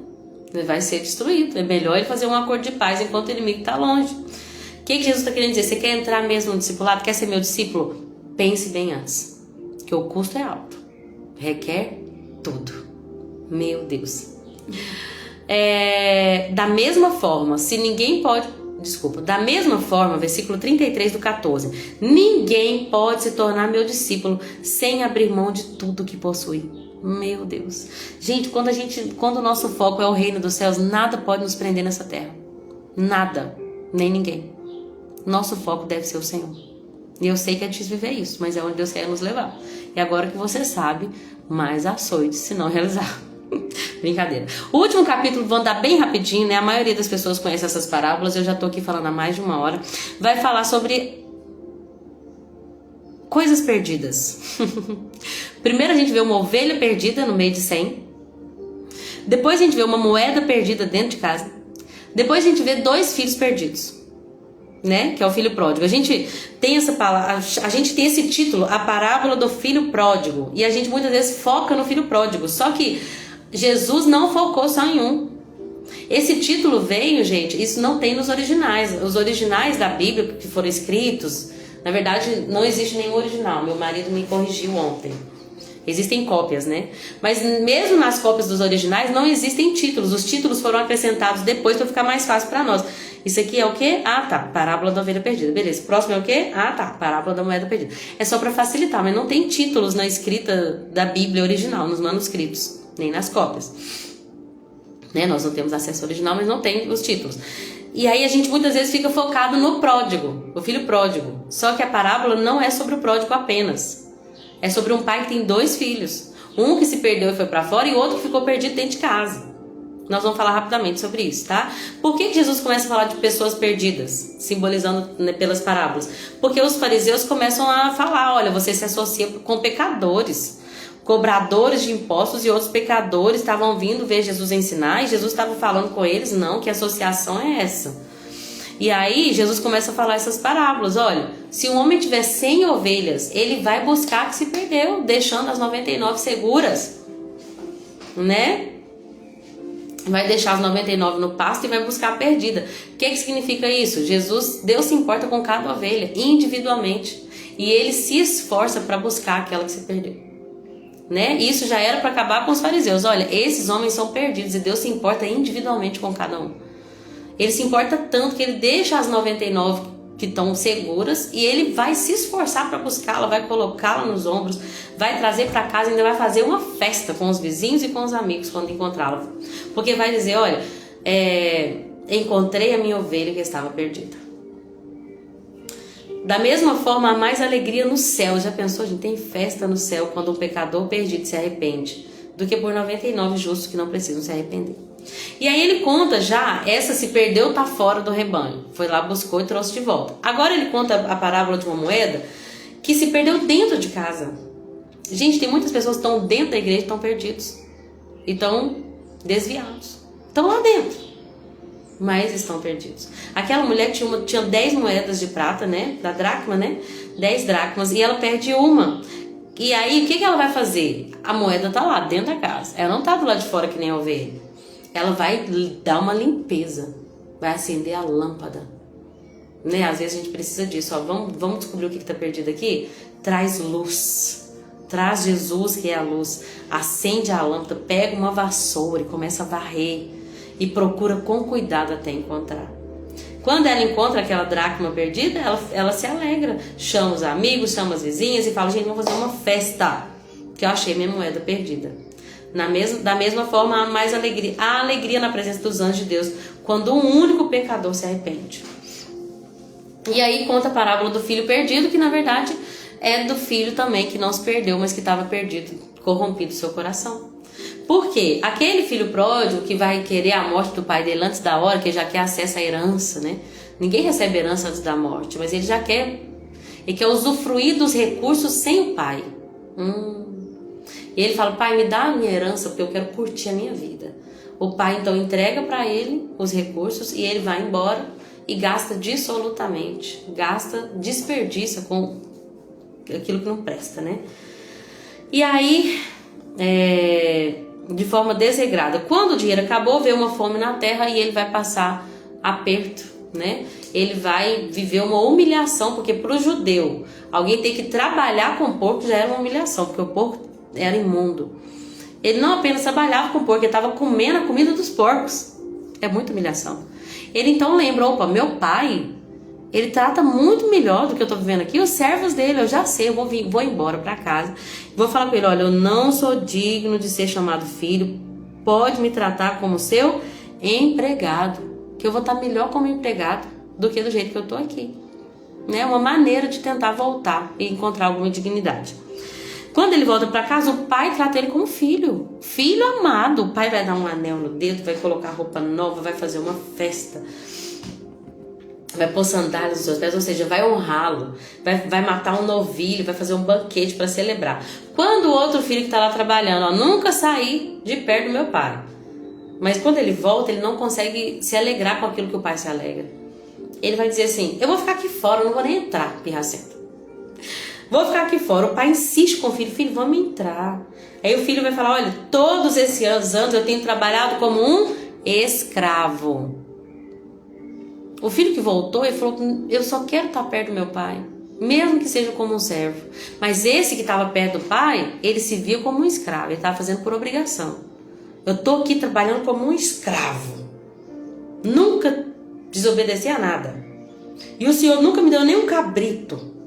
Ele vai ser destruído. É melhor ele fazer um acordo de paz enquanto o inimigo está longe. O que Jesus está querendo dizer? Você quer entrar mesmo no discipulado? Quer ser meu discípulo? Pense bem antes. Que o custo é alto, requer tudo. Meu Deus. Da mesma forma, da mesma forma, versículo 33 do 14, ninguém pode se tornar meu discípulo sem abrir mão de tudo que possui. Meu Deus. Gente, quando o nosso foco é o reino dos céus, nada pode nos prender nessa terra. Nada, nem ninguém. Nosso foco deve ser o Senhor. E eu sei que é difícil viver isso, mas é onde Deus quer nos levar. E agora que você sabe, mais açoite, se não realizar. Brincadeira. O último capítulo, vou andar bem rapidinho, né? A maioria das pessoas conhece essas parábolas, eu já tô aqui falando há mais de 1 hora. Vai falar sobre coisas perdidas. Primeiro a gente vê uma ovelha perdida no meio de 100. Depois a gente vê uma moeda perdida dentro de casa. Depois a gente vê 2 filhos perdidos. né? Que é o filho pródigo. A gente tem essa palavra, a gente tem esse título, a parábola do filho pródigo. E a gente muitas vezes foca no filho pródigo. Só que Jesus não focou só em um. Esse título veio, gente, isso não tem nos originais. Os originais da Bíblia que foram escritos, na verdade, não existe nenhum original. Meu marido me corrigiu ontem. Existem cópias, né? Mas mesmo nas cópias dos originais não existem títulos. Os títulos foram acrescentados depois para ficar mais fácil para nós. Isso aqui é o quê? Ah, tá. Parábola da ovelha perdida. Beleza. Próximo é o quê? Ah, tá. Parábola da moeda perdida. É só para facilitar, mas não tem títulos na escrita da Bíblia original, nos manuscritos, nem nas cópias. Né? Nós não temos acesso ao original, mas não tem os títulos. E aí a gente muitas vezes fica focado no pródigo, o filho pródigo. Só que a parábola não é sobre o pródigo apenas. É sobre um pai que tem 2 filhos. Um que se perdeu e foi para fora e outro que ficou perdido dentro de casa. Nós vamos falar rapidamente sobre isso, tá? Por que Jesus começa a falar de pessoas perdidas, simbolizando, né, pelas parábolas? Porque os fariseus começam a falar, olha, você se associa com pecadores. Cobradores de impostos e outros pecadores estavam vindo ver Jesus ensinar e Jesus estava falando com eles, não, que associação é essa? E aí Jesus começa a falar essas parábolas, olha, se um homem tiver 100 ovelhas, ele vai buscar a que se perdeu, deixando as 99 seguras, né? Vai deixar as 99 no pasto e vai buscar a perdida. O que significa isso? Deus se importa com cada ovelha, individualmente, e ele se esforça para buscar aquela que se perdeu. Né? Isso já era para acabar com os fariseus. Olha, esses homens são perdidos e Deus se importa individualmente com cada um. Ele se importa tanto que ele deixa as 99 que estão seguras e ele vai se esforçar para buscá-la, vai colocá-la nos ombros, vai trazer para casa e ainda vai fazer uma festa com os vizinhos e com os amigos quando encontrá-la. Porque vai dizer, olha, encontrei a minha ovelha que estava perdida. Da mesma forma, há mais alegria no céu. Já pensou, gente? Tem festa no céu quando um pecador perdido se arrepende, do que por 99 justos que não precisam se arrepender. E aí ele conta já, essa se perdeu, tá fora do rebanho. Foi lá, buscou e trouxe de volta. Agora ele conta a parábola de uma moeda que se perdeu dentro de casa. Gente, tem muitas pessoas que estão dentro da igreja e estão perdidos. E estão desviados. Estão lá dentro, mas estão perdidos. Aquela mulher tinha 10 moedas de prata, né? Da dracma, né? 10 dracmas. E ela perde uma. E aí, o que ela vai fazer? A moeda tá lá, dentro da casa. Ela não tá do lado de fora que nem a ovelha. Ela vai dar uma limpeza. Vai acender a lâmpada. Né? Às vezes a gente precisa disso. Ó, vamos descobrir o que tá perdido aqui? Traz luz. Traz Jesus, que é a luz. Acende a lâmpada, pega uma vassoura e começa a varrer. E procura com cuidado até encontrar. Quando ela encontra aquela dracma perdida, ela se alegra. Chama os amigos, chama as vizinhas e fala, gente, vamos fazer uma festa, que eu achei minha moeda perdida. Da mesma forma, há mais alegria. Há alegria na presença dos anjos de Deus, quando um único pecador se arrepende. E aí conta a parábola do filho perdido, que na verdade é do filho também, que não se perdeu, mas que estava perdido, corrompido seu coração. Por quê? Aquele filho pródigo que vai querer a morte do pai dele antes da hora, que já quer acesso à herança, né? Ninguém recebe herança antes da morte, mas ele já quer. Ele quer usufruir dos recursos sem o pai. E ele fala, pai, me dá a minha herança porque eu quero curtir a minha vida. O pai então entrega para ele os recursos e ele vai embora e gasta dissolutamente. Desperdiça com aquilo que não presta, né? E aí, de forma desregrada, quando o dinheiro acabou, veio uma fome na terra e ele vai passar aperto, né? Ele vai viver uma humilhação, porque para o judeu, alguém ter que trabalhar com porco já era uma humilhação, porque o porco era imundo. Ele não apenas trabalhava com porco, ele estava comendo a comida dos porcos. É muita humilhação. Ele então lembra, opa, meu pai, ele trata muito melhor do que eu estou vivendo aqui. Os servos dele, eu já sei, eu vou embora para casa. Vou falar com ele, olha, eu não sou digno de ser chamado filho. Pode me tratar como seu empregado, que eu vou estar melhor como empregado do que do jeito que eu estou aqui. Né? Uma maneira de tentar voltar e encontrar alguma dignidade. Quando ele volta para casa, o pai trata ele como filho. Filho amado. O pai vai dar um anel no dedo, vai colocar roupa nova, vai fazer uma festa. Vai pôr sandálias nos seus pés, ou seja, vai honrá-lo. Vai matar um novilho, vai fazer um banquete para celebrar. Quando o outro filho que está lá trabalhando, ó, nunca saí de perto do meu pai. Mas quando ele volta, ele não consegue se alegrar com aquilo que o pai se alegra. ele vai dizer assim, eu vou ficar aqui fora, eu não vou nem entrar, pirracenta. Vou ficar aqui fora. O pai insiste com o filho, filho, vamos entrar. Aí o filho vai falar, olha, todos esses anos eu tenho trabalhado como um escravo. O filho que voltou, ele falou, eu só quero estar perto do meu pai, mesmo que seja como um servo. Mas esse que estava perto do pai, ele se via como um escravo, ele estava fazendo por obrigação. Eu estou aqui trabalhando como um escravo. Nunca desobedeci a nada. E o senhor nunca me deu nem um cabrito.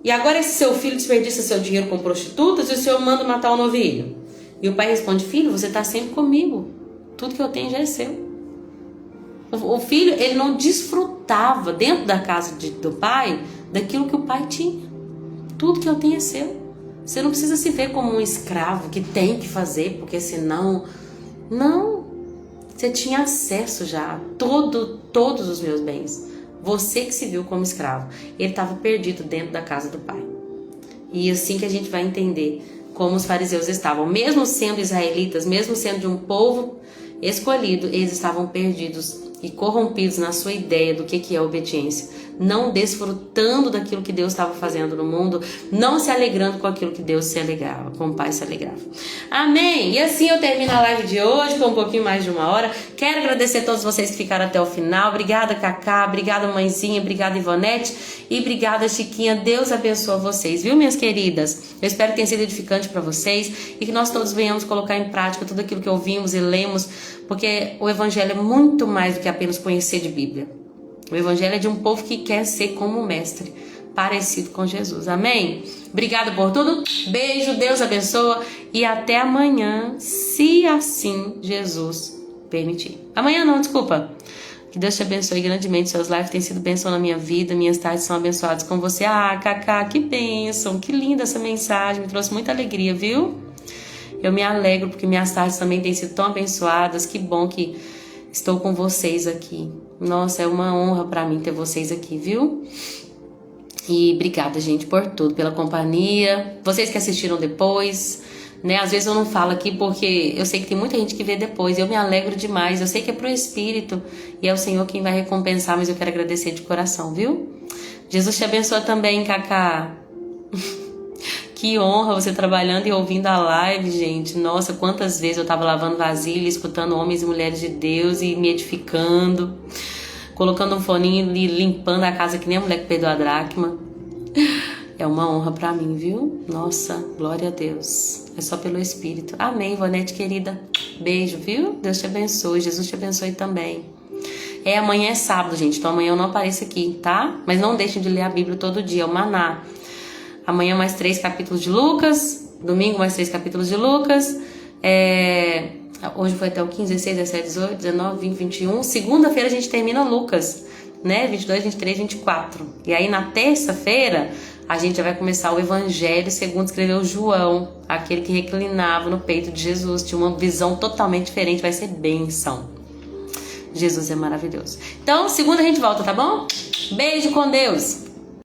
E agora esse seu filho desperdiça seu dinheiro com prostitutas e o senhor manda matar o novilho. E o pai responde, filho, você está sempre comigo. Tudo que eu tenho já é seu. O filho, ele não desfrutava dentro da casa do pai daquilo que o pai tinha. Tudo que eu tenho é seu. Você não precisa se ver como um escravo que tem que fazer, porque senão... Não. Você tinha acesso já a todos os meus bens. Você que se viu como escravo. Ele estava perdido dentro da casa do pai. E assim que a gente vai entender como os fariseus estavam. Mesmo sendo israelitas, mesmo sendo de um povo escolhido, eles estavam perdidos e corrompidos na sua ideia do que é obediência. Não desfrutando daquilo que Deus estava fazendo no mundo, não se alegrando com aquilo que Deus se alegrava, com o Pai se alegrava. Amém? E assim eu termino a live de hoje, com um pouquinho mais de 1 hora. Quero agradecer a todos vocês que ficaram até o final. Obrigada, Cacá, obrigada, mãezinha, obrigada, Ivonete e obrigada, Chiquinha. Deus abençoe vocês, viu, minhas queridas? Eu espero que tenha sido edificante para vocês e que nós todos venhamos colocar em prática tudo aquilo que ouvimos e lemos, porque o Evangelho é muito mais do que apenas conhecer de Bíblia. O Evangelho é de um povo que quer ser como o Mestre, parecido com Jesus. Amém? Obrigada por tudo. Beijo, Deus abençoa e até amanhã, se assim Jesus permitir. Amanhã não, desculpa. Que Deus te abençoe grandemente. Seus lives têm sido bênção na minha vida. Minhas tardes são abençoadas com você. Ah, Cacá, que bênção. Que linda essa mensagem. Me trouxe muita alegria, viu? Eu me alegro porque minhas tardes também têm sido tão abençoadas. Que bom que estou com vocês aqui. Nossa, é uma honra para mim ter vocês aqui, viu? E obrigada, gente, por tudo, pela companhia. Vocês que assistiram depois, né? Às vezes eu não falo aqui porque eu sei que tem muita gente que vê depois. Eu me alegro demais. Eu sei que é pro Espírito e é o Senhor quem vai recompensar, mas eu quero agradecer de coração, viu? Jesus te abençoe também, Cacá. Que honra você trabalhando e ouvindo a live, gente. Nossa, quantas vezes eu tava lavando vasilha, escutando homens e mulheres de Deus e me edificando, colocando um foninho e limpando a casa que nem a mulher que perdeu a dracma. É uma honra pra mim, viu? Nossa, glória a Deus. É só pelo Espírito. Amém, Ivonete querida. Beijo, viu? Deus te abençoe. Jesus te abençoe também. Amanhã é sábado, gente. Então amanhã eu não apareço aqui, tá? Mas não deixem de ler a Bíblia todo dia. É o maná. Amanhã mais 3 capítulos de Lucas. Domingo mais 3 capítulos de Lucas. Hoje foi até o 15, 16, 17, 18, 19, 20, 21. Segunda-feira a gente termina Lucas, né? 22, 23, 24. E aí na terça-feira a gente já vai começar o Evangelho segundo escreveu João. Aquele que reclinava no peito de Jesus. Tinha uma visão totalmente diferente. Vai ser bênção. Jesus é maravilhoso. Então, segunda a gente volta, tá bom? Beijo com Deus.